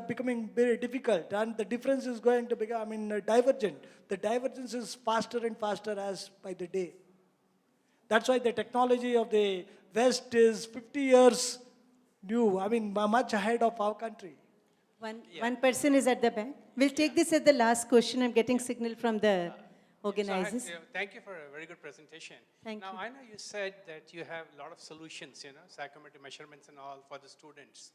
becoming very difficult, and the difference is going to become, divergent. The divergence is faster and faster as by the day. That's why the technology of the West is 50 years new, much ahead of our country. One person is at the back. We'll take this as the last question. I'm getting signal from the organizers. Thank you for a very good presentation. Thank you. Now, I know you said that you have a lot of solutions, psychometric measurements and all for the students.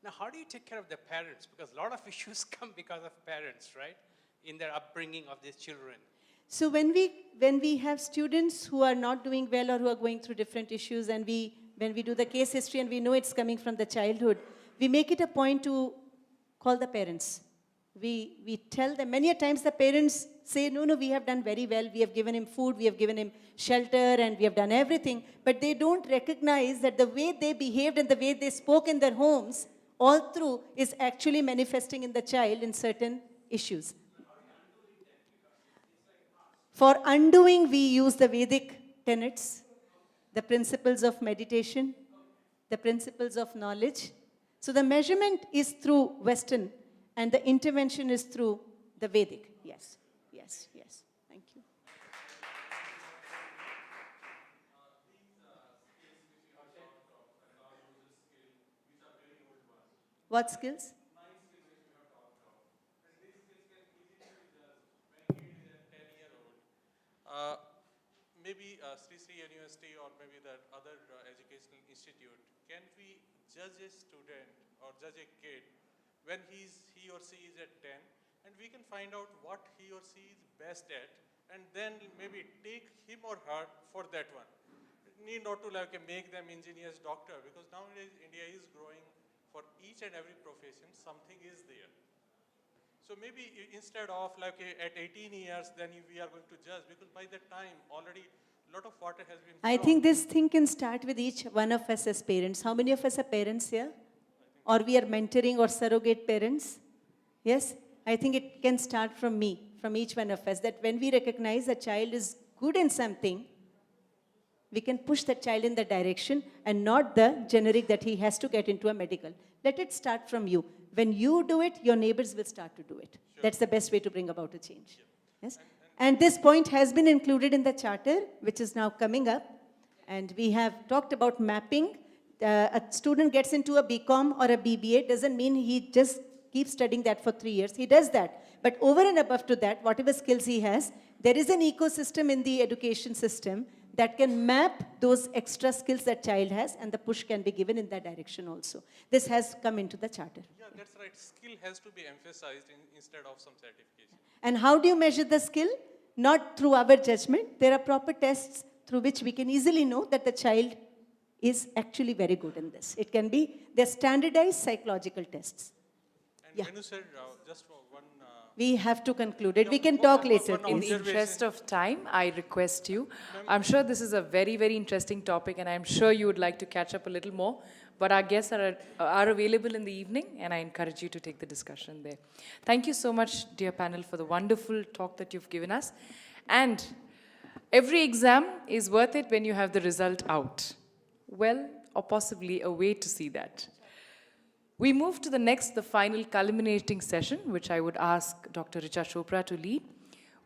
Now, how do you take care of the parents? Because a lot of issues come because of parents, right? In their upbringing of these children. So when we have students who are not doing well or who are going through different issues, and when we do the case history and we know it's coming from the childhood, we make it a point to call the parents. We tell them, many a times the parents say, no, we have done very well, we have given him food, we have given him shelter, and we have done everything, but they don't recognize that the way they behaved and the way they spoke in their homes, all through, is actually manifesting in the child in certain issues. For undoing, we use the Vedic tenets, the principles of meditation, the principles of knowledge. So the measurement is through Western, and the intervention is through the Vedic. Yes, yes, yes. Thank you. What skills? Maybe Sri Sri University or maybe that other educational institute, can we judge a student or judge a kid when he or she is at 10, and we can find out what he or she is best at, and then maybe take him or her for that one. Need not to like make them engineers, doctor, because nowadays India is growing for each and every profession, something is there. So maybe instead of like at 18 years, then we are going to judge, because by that time already a lot of water has been I flowed. think this thing can start with each one of us as parents. How many of us are parents here? Or we are mentoring or surrogate parents? Yes? I think it can start from me, from each one of us, that when we recognize a child is good in something, we can push that child in that direction and not the generic that he has to get into a medical. Let it start from you. When you do it, your neighbors will start to do it. Sure. That's the best way to bring about a change. Yes? And this point has been included in the charter, which is now coming up. And we have talked about mapping. A student gets into a BCom or a BBA, doesn't mean he just keeps studying that for 3 years. He does that. But over and above to that, whatever skills he has, there is an ecosystem in the education system that can map those extra skills that child has, and the push can be given in that direction also. This has come into the charter. Yeah, that's right. Skill has to be emphasized instead of some certification. And how do you measure the skill? Not through our judgment. There are proper tests through which we can easily know that the child is actually very good in this. It can be, they're standardized psychological tests. And Yeah. when you said just for one... We have to conclude it. We can talk later. In the interest of time, I request you. I'm sure this is a very, very interesting topic, and I'm sure you would like to catch up a little more. But our guests are available in the evening, and I encourage you to take the discussion there. Thank you so much, dear panel, for the wonderful talk that you've given us. And every exam is worth it when you have the result out. Well, or possibly a way to see that. We move to the final culminating session, which I would ask Dr. Richa Chopra to lead,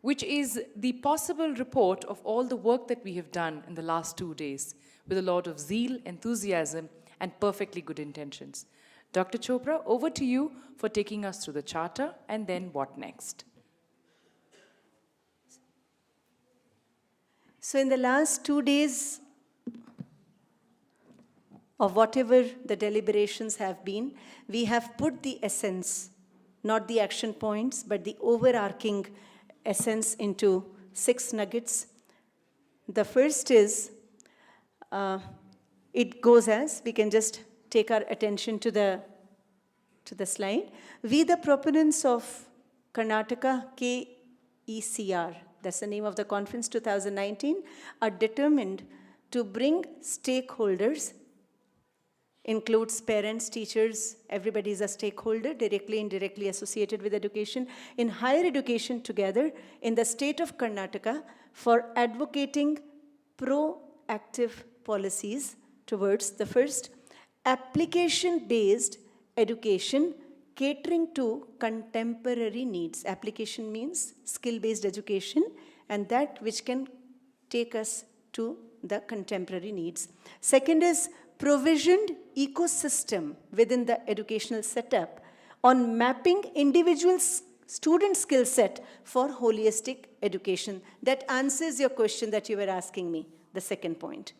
which is the possible report of all the work that we have done in the last 2 days with a lot of zeal, enthusiasm, and perfectly good intentions. Dr. Chopra, over to you for taking us through the charter, and then what next? So in the last 2 days, of whatever the deliberations have been, we have put the essence, not the action points, but the overarching essence into 6 nuggets. The first is, it goes as, we can just take our attention to the slide. We, the proponents of Karnataka KECR, that's the name of the conference 2019, are determined to bring stakeholders, includes parents, teachers, everybody is a stakeholder, directly, indirectly associated with education, in higher education together in the state of Karnataka for advocating proactive policies towards the first, application-based education catering to contemporary needs. Application means skill-based education, and that which can take us to the contemporary needs. Second is provisioned ecosystem within the educational setup on mapping individual student skill set for holistic education. That answers your question that you were asking me, the second point.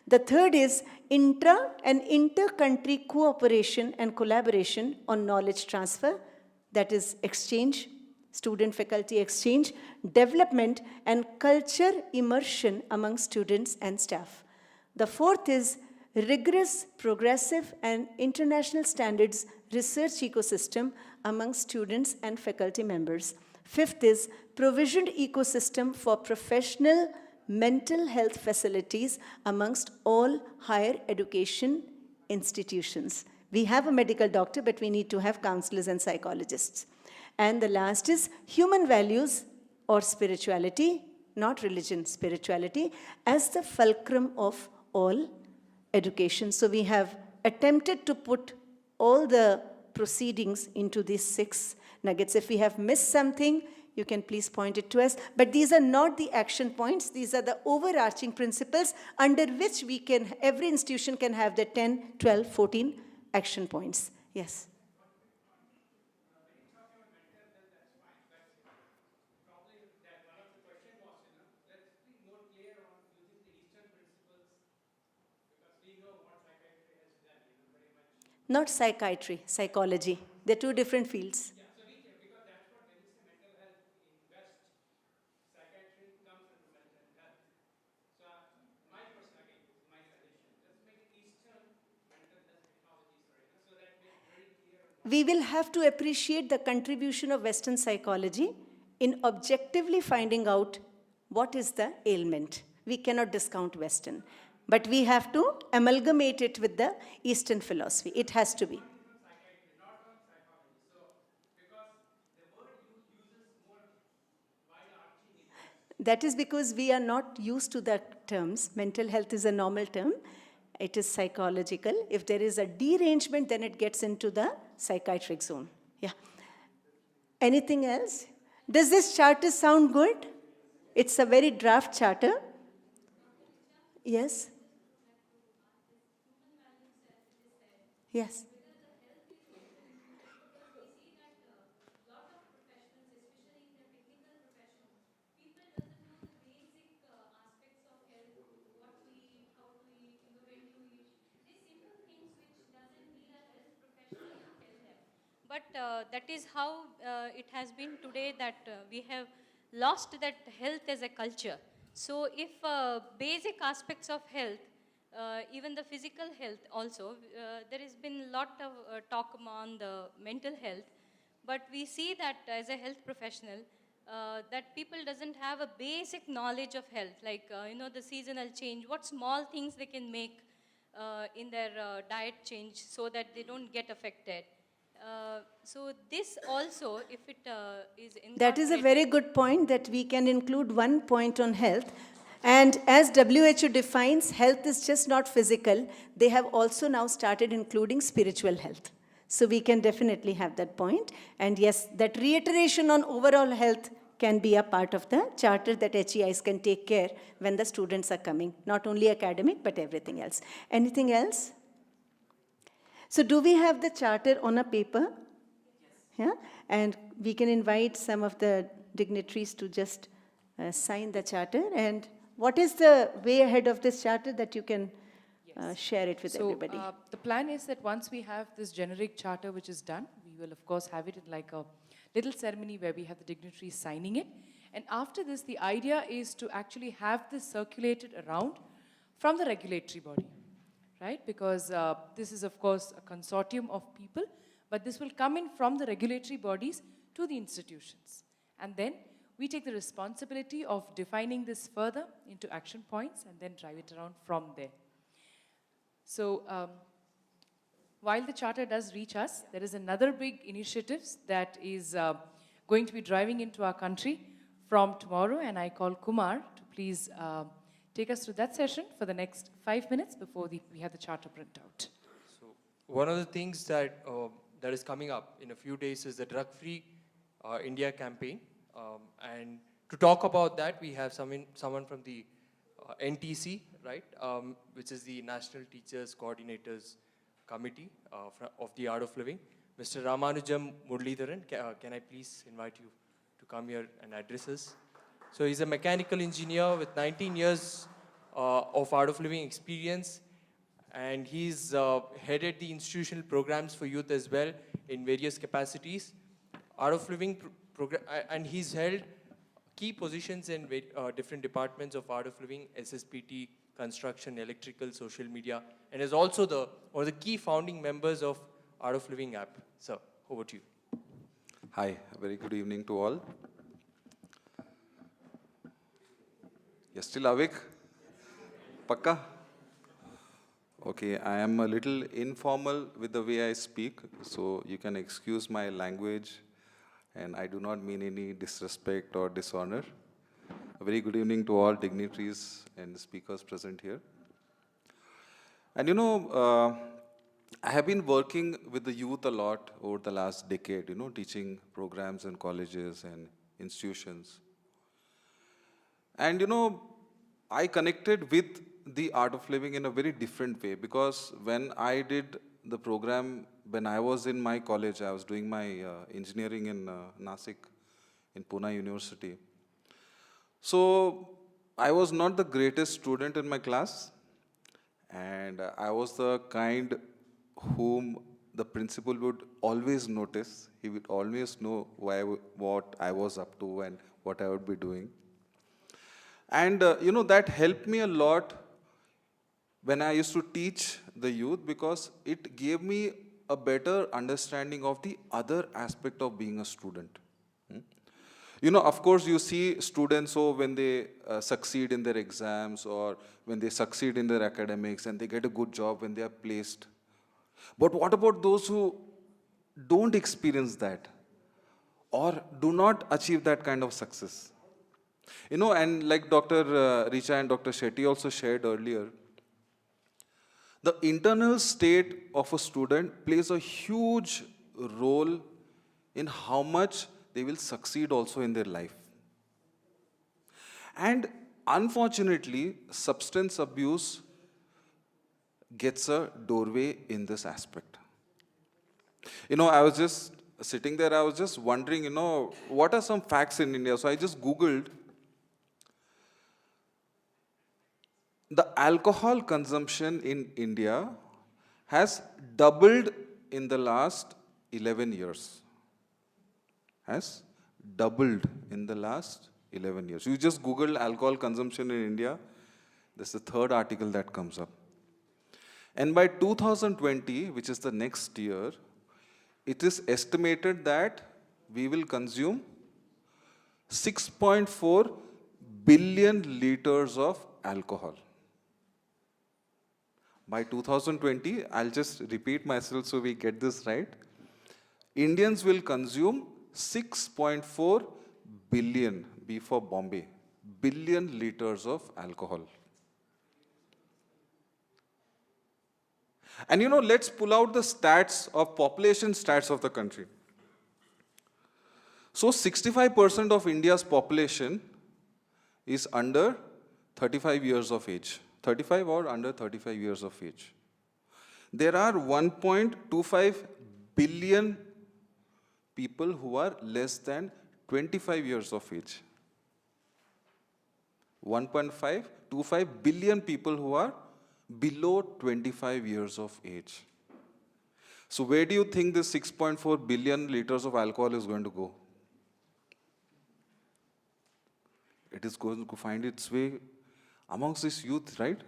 The third is intra and inter-country cooperation and collaboration on knowledge transfer, that is exchange, student-faculty exchange, development, and culture immersion among students and staff. The fourth is rigorous, progressive, and international standards research ecosystem among students and faculty members. Fifth is provisioned ecosystem for professional mental health facilities amongst all higher education institutions. We have a medical doctor, but we need to have counselors and psychologists. And the last is human values or spirituality, not religion, spirituality, as the fulcrum of all education. So we have attempted to put all the proceedings into these 6 nuggets. If we have missed something, you can please point it to us. But these are not the action points. These are the overarching principles under which we can, every institution can have the 10, 12, 14 action points. Yes. Not psychiatry, psychology. They're 2 different fields. We will have to appreciate the contribution of Western psychology in objectively finding out what is the ailment. We cannot discount Western, but we have to amalgamate it with the Eastern philosophy. It has to be. That is because we are not used to that terms. Mental health is a normal term. It is psychological. If there is a derangement, then it gets into the psychiatric zone. Yeah. Anything else? Does this charter sound good? It's a very draft charter. Yes? Yes. But that is how it has been today that we have lost that health as a culture. So if basic aspects of health, even the physical health also, there has been a lot of talk on the mental health, but we see that as a health professional, that people doesn't have a basic knowledge of health, like the seasonal change, what small things they can make in their diet change so that they don't get affected. So this also, if it is incorporated... That is a very good point, that we can include one point on health. And as WHO defines, health is just not physical. They have also now started including spiritual health. So we can definitely have that point. And yes, that reiteration on overall health can be a part of the charter that HEIs can take care when the students are coming. Not only academic, but everything else. Anything else? So do we have the charter on a paper? Yes. Yeah? And we can invite some of the dignitaries to just sign the charter. And what is the way ahead of this charter that you can share it with everybody? The plan is that once we have this generic charter which is done, we will of course have it in like a little ceremony where we have the dignitaries signing it. And after this, the idea is to actually have this circulated around from the regulatory body. Right? Because this is, of course, a consortium of people, but this will come in from the regulatory bodies to the institutions. And then we take the responsibility of defining this further into action points and then drive it around from there. So while the charter does reach us, there is another big initiative that is going to be driving into our country from tomorrow, and I call Kumar to please take us through that session for the next 5 minutes before we have the charter printout. So one of the things that that is coming up in a few days is the Drug-Free India campaign. And to talk about that, we have someone from the NTC, right, which is the National Teachers Coordinators Committee of the Art of Living. Mr. Ramanujam Muralidharan, can I please invite you to come here and address us? So he's a mechanical engineer with 19 years of Art of Living experience, and he's headed the institutional programs for youth as well in various capacities. Art of Living program, and he's held key positions in different departments of Art of Living, SSPT, construction, electrical, social media, and is also one of the key founding members of Art of Living app. So, over to you. Hi, a very good evening to all. You're still awake? Pakka? Okay, I am a little informal with the way I speak, so you can excuse my language and I do not mean any disrespect or dishonor. A very good evening to all dignitaries and speakers present here. And I have been working with the youth a lot over the last decade, teaching programs in colleges and institutions. And I connected with the art of living in a very different way, because when I did the program, when I was in my college, I was doing my engineering in Nasik, in Pune University. So I was not the greatest student in my class, and I was the kind whom the principal would always notice. He would always know what I was up to and what I would be doing. And that helped me a lot when I used to teach the youth, because it gave me a better understanding of the other aspect of being a student. Of course, you see students, when they succeed in their exams, or when they succeed in their academics and they get a good job when they are placed. But what about those who don't experience that or do not achieve that kind of success? And like Dr. Richa and Dr. Shetty also shared earlier, the internal state of a student plays a huge role in how much they will succeed also in their life. And unfortunately, substance abuse gets a doorway in this aspect. I was just sitting there, I was just wondering, what are some facts in India? So I just Googled. The alcohol consumption in India has doubled in the last 11 years. Has doubled in the last 11 years. You just Google alcohol consumption in India, this is the third article that comes up. And by 2020, which is the next year, it is estimated that we will consume 6.4 billion liters of alcohol. By 2020, I'll just repeat myself so we get this right. Indians will consume 6.4 billion, B for Bombay, billion liters of alcohol. And let's pull out the stats of population stats of the country. So 65% of India's population is under 35 years of age. 35 or under 35 years of age. There are 1.25 billion people who are less than 25 years of age. 1.25 billion people who are below 25 years of age. So where do you think this 6.4 billion liters of alcohol is going to go? It is going to find its way amongst this youth, right?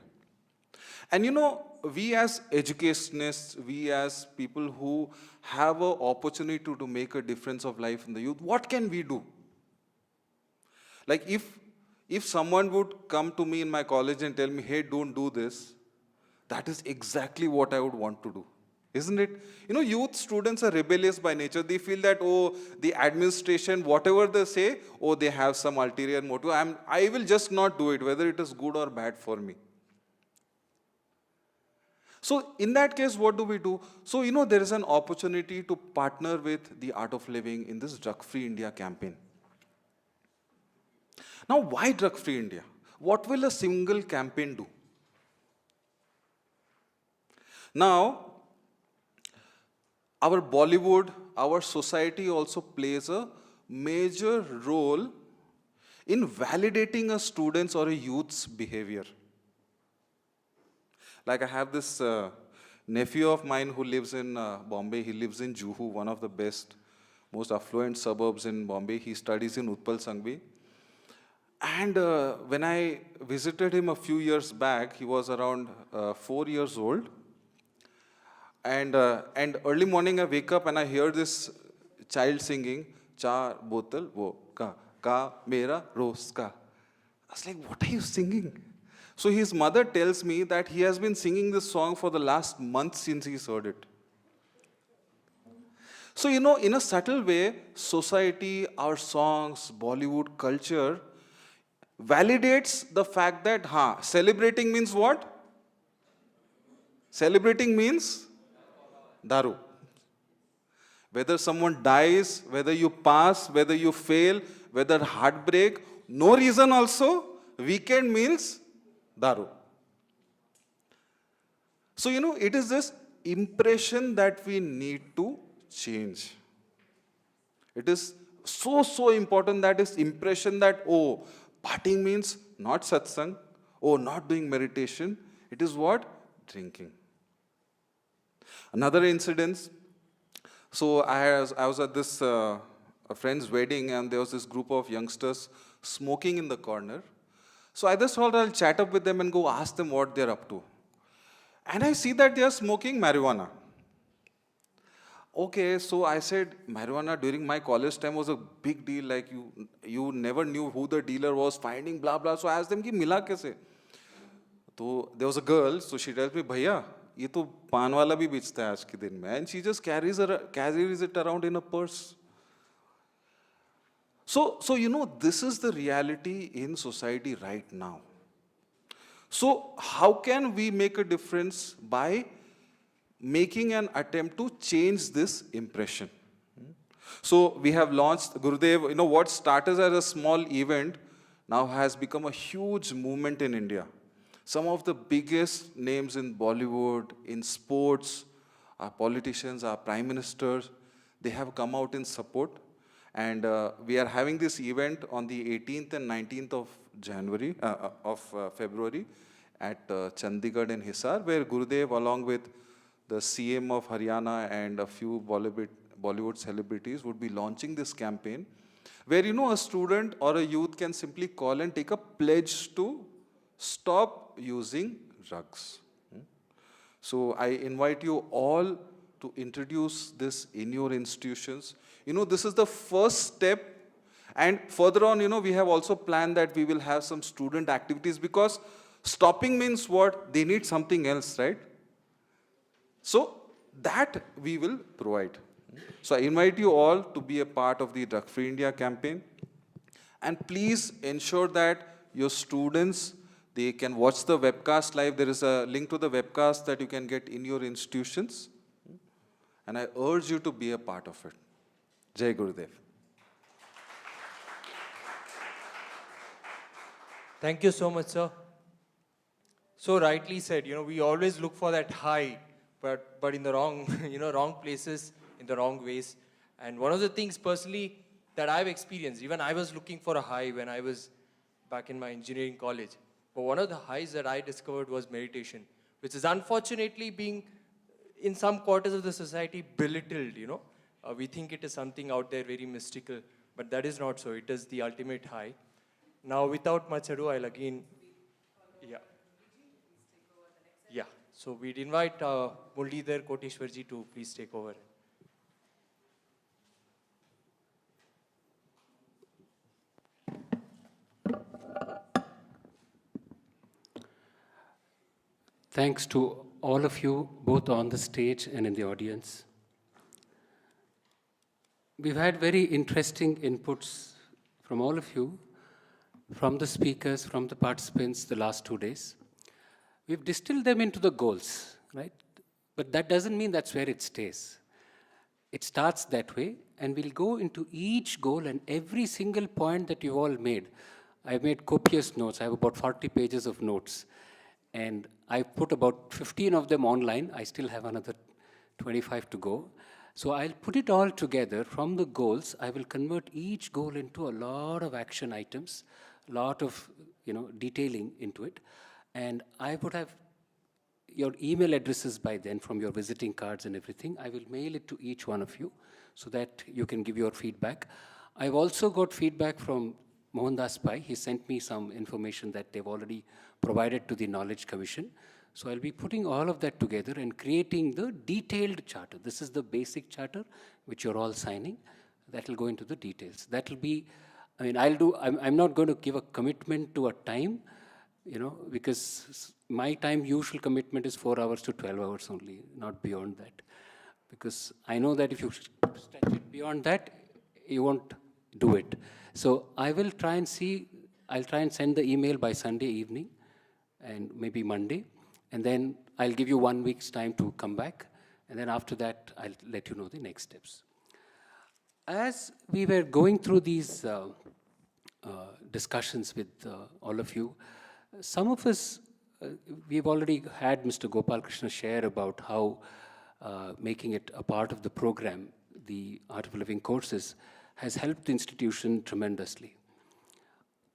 And we as educationists, we as people who have an opportunity to make a difference of life in the youth, what can we do? Like if someone would come to me in my college and tell me, hey, don't do this, that is exactly what I would want to do. Isn't it? Youth students are rebellious by nature. They feel that, the administration, whatever they say, they have some ulterior motive. I will just not do it, whether it is good or bad for me. So in that case, what do we do? So, there is an opportunity to partner with the Art of Living in this Drug-Free India campaign. Now, why Drug-Free India? What will a single campaign do? Now, our Bollywood, our society also plays a major role in validating a student's or a youth's behavior. Like I have this nephew of mine who lives in Bombay. He lives in Juhu, one of the best, most affluent suburbs in Bombay. He studies in Utpal Sangvi. And when I visited him a few years back, he was around 4 years old. And early morning I wake up and I hear this child singing, "Char botal wo ka mera ros ka." I was like, what are you singing? So his mother tells me that he has been singing this song for the last month since he's heard it. So, you know, in a subtle way, society, our songs, Bollywood culture validates the fact that, celebrating means what? Celebrating means daru. Whether someone dies, whether you pass, whether you fail, whether heartbreak, no reason also, weekend means daru. So, you know, it is this impression that we need to change. It is so important, that is impression that, oh, partying means not satsang, oh, not doing meditation. It is what? Drinking. Another incident. So I was at this a friend's wedding, and there was this group of youngsters smoking in the corner. So I just thought I'll chat up with them and go ask them what they're up to. And I see that they are smoking marijuana. Okay, so I said, marijuana during my college time was a big deal. Like you never knew who the dealer was, finding blah blah. So I asked them, "Ki mila kaise?" So there was a girl. So she tells me, "Bhaiya, ये तो पान वाला भी बेचता है आज के दिन में." And she just carries it around in a purse. So you know, this is the reality in society right now. So how can we make a difference? By making an attempt to change this impression. So we have launched Gurudev, you know, what started as a small event now has become a huge movement in India. Some of the biggest names in Bollywood, in sports, our politicians, our prime ministers, they have come out in support. And we are having this event on the 18th and 19th of February at Chandigarh and Hisar, where Gurudev, along with the CM of Haryana and a few Bollywood celebrities, would be launching this campaign, where, you know, a student or a youth can simply call and take a pledge to stop using drugs. So I invite you all to introduce this in your institutions. You know, this is the first step. And further on, you know, we have also planned that we will have some student activities, because stopping means what? They need something else, right? So that we will provide. So I invite you all to be a part of the Drug Free India campaign. And please ensure that your students, they can watch the webcast live. There is a link to the webcast that you can get in your institutions. And I urge you to be a part of it. Jai Gurudev. Thank you so much, sir. So rightly said, you know, we always look for that high, but in the wrong, wrong places, in the wrong ways. And one of the things personally that I've experienced, even I was looking for a high when I was back in my engineering college. But one of the highs that I discovered was meditation, which is unfortunately being, in some quarters of the society, belittled, you know. We think it is something out there very mystical, but that is not so. It is the ultimate high. Now, without much ado, I'll again, yeah. So we'd invite Muralidhar Koteshwarji to please take over. Thanks to all of you, both on the stage and in the audience. We've had very interesting inputs from all of you, from the speakers, from the participants the last 2 days. We've distilled them into the goals, right? But that doesn't mean that's where it stays. It starts that way, and we'll go into each goal and every single point that you've all made. I've made copious notes. I have about 40 pages of notes. And I put about 15 of them online. I still have another 25 to go. So I'll put it all together from the goals. I will convert each goal into a lot of action items, a lot of detailing into it. And I would have your email addresses by then from your visiting cards and everything. I will mail it to each one of you so that you can give your feedback. I've also got feedback from Mohandas Pai. He sent me some information that they've already provided to the Knowledge Commission. So I'll be putting all of that together and creating the detailed charter. This is the basic charter, which you're all signing. That will go into the details. That will be, I'm not going to give a commitment to a time, because my time usual commitment is 4 hours to 12 hours only, not beyond that. Because I know that if you stretch it beyond that, you won't do it. So I will try and see, I'll try and send the email by Sunday evening and maybe Monday, and then I'll give you 1 week's time to come back, and then after that, I'll let you know the next steps. As we were going through these discussions with all of you, some of us, we've already had Mr. Gopal Krishna share about how making it a part of the program, the Art of Living courses, has helped the institution tremendously.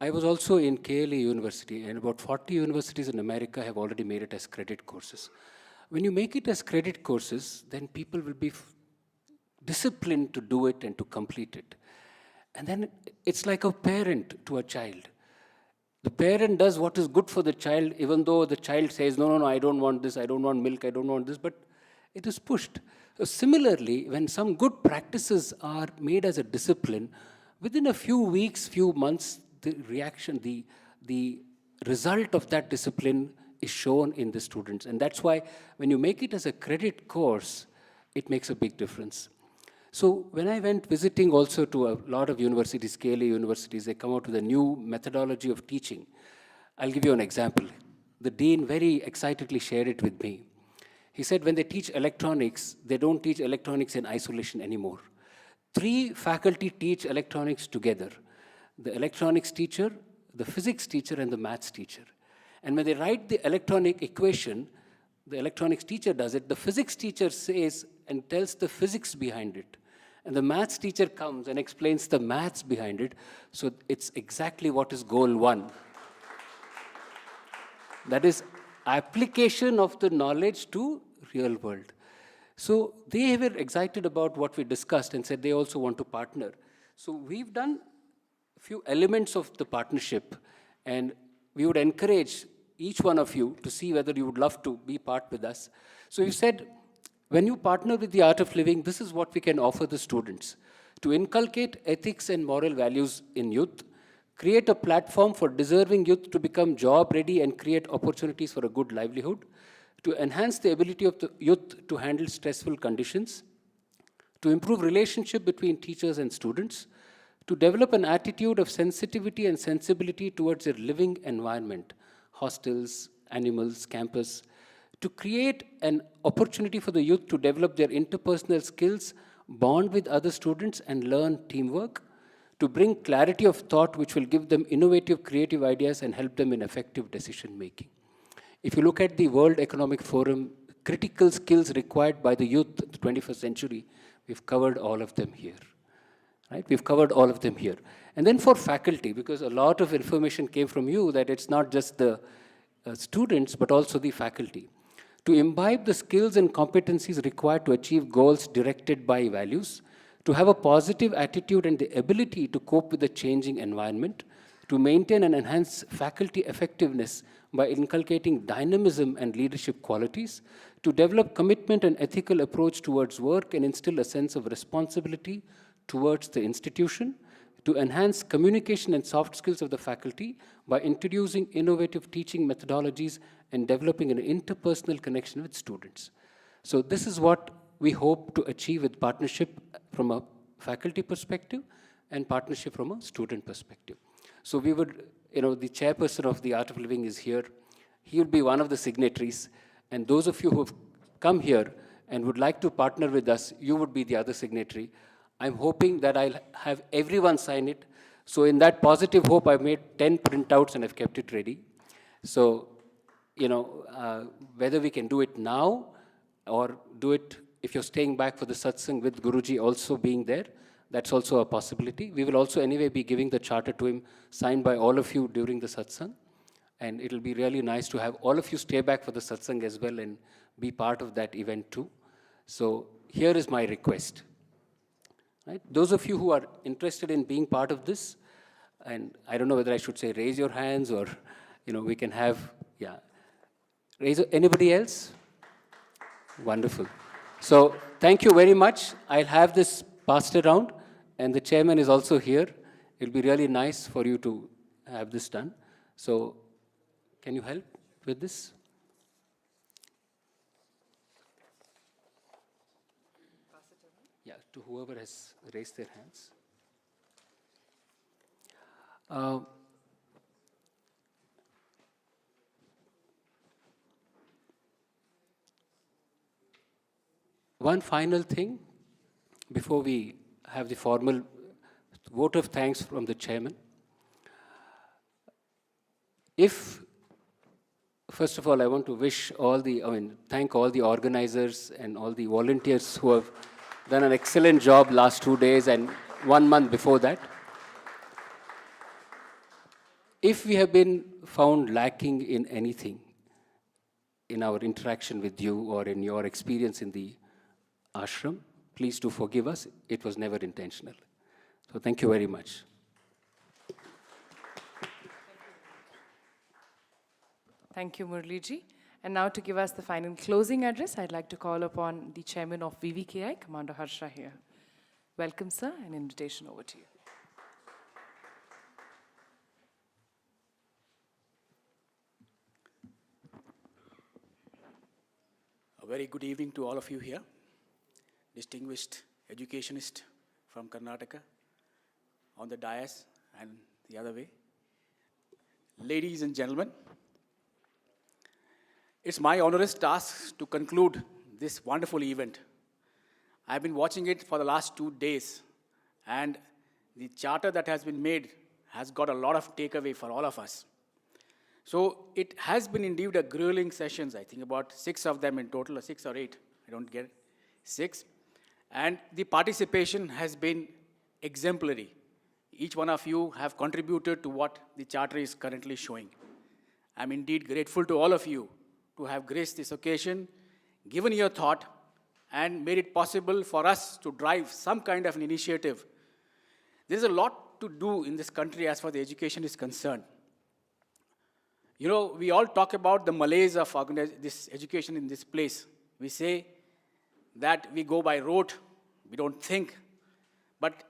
I was also in KLA University, and about 40 universities in America have already made it as credit courses. When you make it as credit courses, then people will be disciplined to do it and to complete it. And then it's like a parent to a child. The parent does what is good for the child, even though the child says, no, no, no, I don't want this, I don't want milk, I don't want this, but it is pushed. So similarly, when some good practices are made as a discipline, within a few weeks, few months, the reaction, the result of that discipline is shown in the students. And that's why when you make it as a credit course, it makes a big difference. So when I went visiting also to a lot of universities, KLA universities, they come out with a new methodology of teaching. I'll give you an example. The dean very excitedly shared it with me. He said when they teach electronics, they don't teach electronics in isolation anymore. 3 faculty teach electronics together. The electronics teacher, the physics teacher, and the maths teacher. And when they write the electronic equation, the electronics teacher does it, the physics teacher says and tells the physics behind it. And the maths teacher comes and explains the maths behind it. So it's exactly what is goal 1. That is application of the knowledge to real world. So they were excited about what we discussed and said they also want to partner. So we've done a few elements of the partnership, and we would encourage each one of you to see whether you would love to be part with us. So you said, when you partner with the Art of Living, this is what we can offer the students. To inculcate ethics and moral values in youth, create a platform for deserving youth to become job ready and create opportunities for a good livelihood, to enhance the ability of the youth to handle stressful conditions, to improve relationship between teachers and students, to develop an attitude of sensitivity and sensibility towards their living environment, hostels, animals, campus, to create an opportunity for the youth to develop their interpersonal skills, bond with other students, and learn teamwork, to bring clarity of thought which will give them innovative, creative ideas and help them in effective decision making. If you look at the World Economic Forum, critical skills required by the youth of the 21st century, we've covered all of them here. Right? We've covered all of them here. And then for faculty, because a lot of information came from you that it's not just the students, but also the faculty. To imbibe the skills and competencies required to achieve goals directed by values, to have a positive attitude and the ability to cope with the changing environment, to maintain and enhance faculty effectiveness by inculcating dynamism and leadership qualities, to develop commitment and ethical approach towards work and instill a sense of responsibility towards the institution, to enhance communication and soft skills of the faculty by introducing innovative teaching methodologies and developing an interpersonal connection with students. So this is what we hope to achieve with partnership from a faculty perspective and partnership from a student perspective. So we would, the chairperson of the Art of Living is here. He will be one of the signatories. And those of you who have come here and would like to partner with us, you would be the other signatory. I'm hoping that I'll have everyone sign it. So in that positive hope, I've made 10 printouts and I've kept it ready. So, whether we can do it now or do it if you're staying back for the satsang with Guruji also being there, that's also a possibility. We will also anyway be giving the charter to him, signed by all of you during the satsang. And it'll be really nice to have all of you stay back for the satsang as well and be part of that event too. So here is my request. Right? Those of you who are interested in being part of this, and I don't know whether I should say raise your hands or, we can have, anybody else? Wonderful. So thank you very much. I'll have this passed around, and the chairman is also here. It'll be really nice for you to have this done. So can you help with this? Yeah, to whoever has raised their hands. One final thing before we have the formal vote of thanks from the chairman. First of all, I want to thank all the organizers and all the volunteers who have done an excellent job last 2 days and 1 month before that. If we have been found lacking in anything in our interaction with you or in your experience in the ashram, please do forgive us. It was never intentional. So thank you very much. Thank you, Murliji. And now to give us the final closing address, I'd like to call upon the chairman of VVKI, Commander Harsha here. Welcome, sir, and invitation over to you. A very good evening to all of you here, distinguished educationist from Karnataka, on the dais and the other way. Ladies and gentlemen, it's my onerous task to conclude this wonderful event. I've been watching it for the last 2 days, and the charter that has been made has got a lot of takeaway for all of us. So it has been indeed a grueling sessions, I think about 6 of them in total, or 6 or 8, I don't get it, 6. And the participation has been exemplary. Each one of you have contributed to what the charter is currently showing. I'm indeed grateful to all of you to have graced this occasion, given your thought, and made it possible for us to drive some kind of an initiative. There's a lot to do in this country as far as the education is concerned. You know, we all talk about the malaise of this education in this place. We say that we go by rote, we don't think, but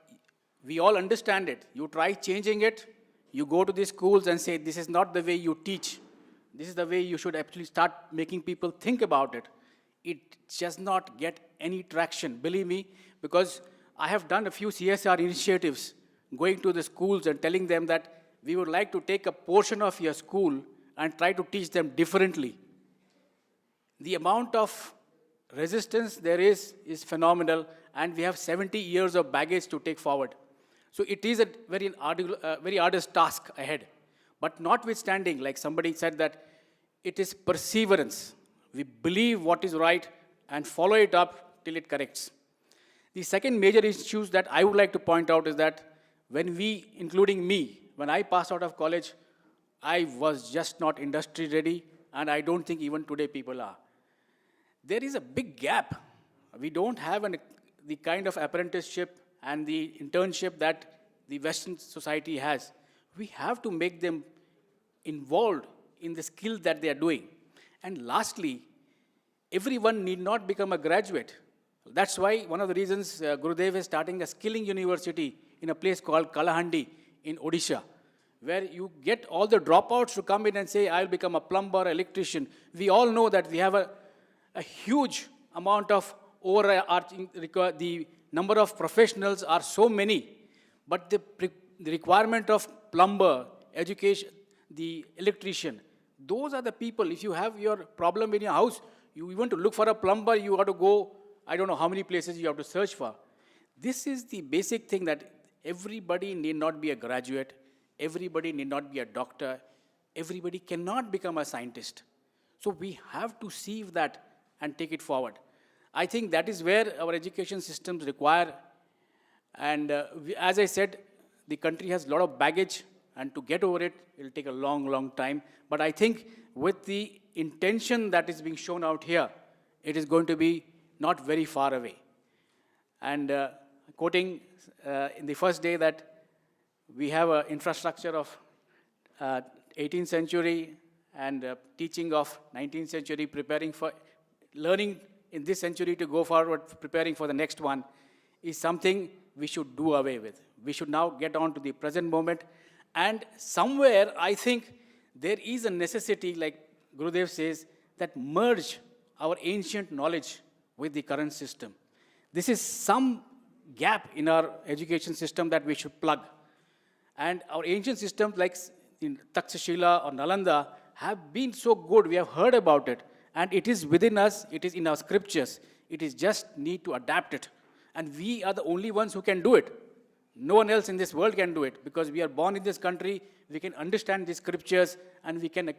we all understand it. You try changing it, you go to the schools and say, this is not the way you teach. This is the way you should actually start making people think about it. It does not get any traction, believe me, because I have done a few CSR initiatives, going to the schools and telling them that we would like to take a portion of your school and try to teach them differently. The amount of resistance there is phenomenal, and we have 70 years of baggage to take forward. So it is a very arduous task ahead. But notwithstanding, like somebody said, that it is perseverance. We believe what is right and follow it up till it corrects. The second major issue that I would like to point out is that when we, including me, when I passed out of college, I was just not industry ready, and I don't think even today people are. There is a big gap. We don't have the kind of apprenticeship and the internship that the Western society has. We have to make them involved in the skill that they are doing. And lastly, everyone need not become a graduate. That's why one of the reasons Gurudev is starting a skilling university in a place called Kalahandi in Odisha, where you get all the dropouts to come in and say, I'll become a plumber, electrician. We all know that we have a huge amount of overarching, the number of professionals are so many, but the requirement of plumber, education, the electrician, those are the people. If you have your problem in your house, you want to look for a plumber, you have to go, I don't know how many places you have to search for. This is the basic thing, that everybody need not be a graduate, everybody need not be a doctor, everybody cannot become a scientist. So we have to sieve that and take it forward. I think that is where our education systems require, and as I said, the country has a lot of baggage, and to get over it, it will take a long, long time. But I think with the intention that is being shown out here, it is going to be not very far away. And quoting in the first day that we have an infrastructure of 18th century and teaching of 19th century, preparing for learning in this century to go forward, preparing for the next one, is something we should do away with. We should now get on to the present moment. And somewhere, I think, there is a necessity, like Gurudev says, that merge our ancient knowledge with the current system. this is some gap in our education system that we should plug. And our ancient systems like in Takshashila or Nalanda have been so good, we have heard about it, and it is within us, it is in our scriptures. It is just need to adapt it. And we are the only ones who can do it. No one else in this world can do it, because we are born in this country, we can understand these scriptures, and we can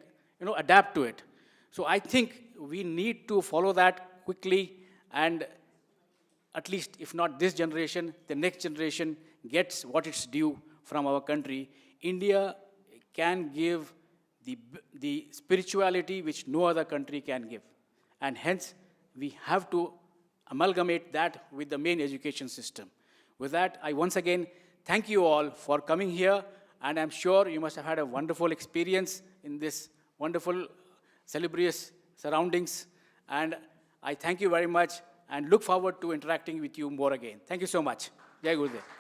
adapt to it. So I think we need to follow that quickly, and at least if not this generation, the next generation gets what it's due from our country. India can give the spirituality which no other country can give. And hence, we have to amalgamate that with the main education system. With that, I once again thank you all for coming here, and I'm sure you must have had a wonderful experience in this wonderful, salubrious surroundings. And I thank you very much and look forward to interacting with you more again. Thank you so much. Jai Gurudev.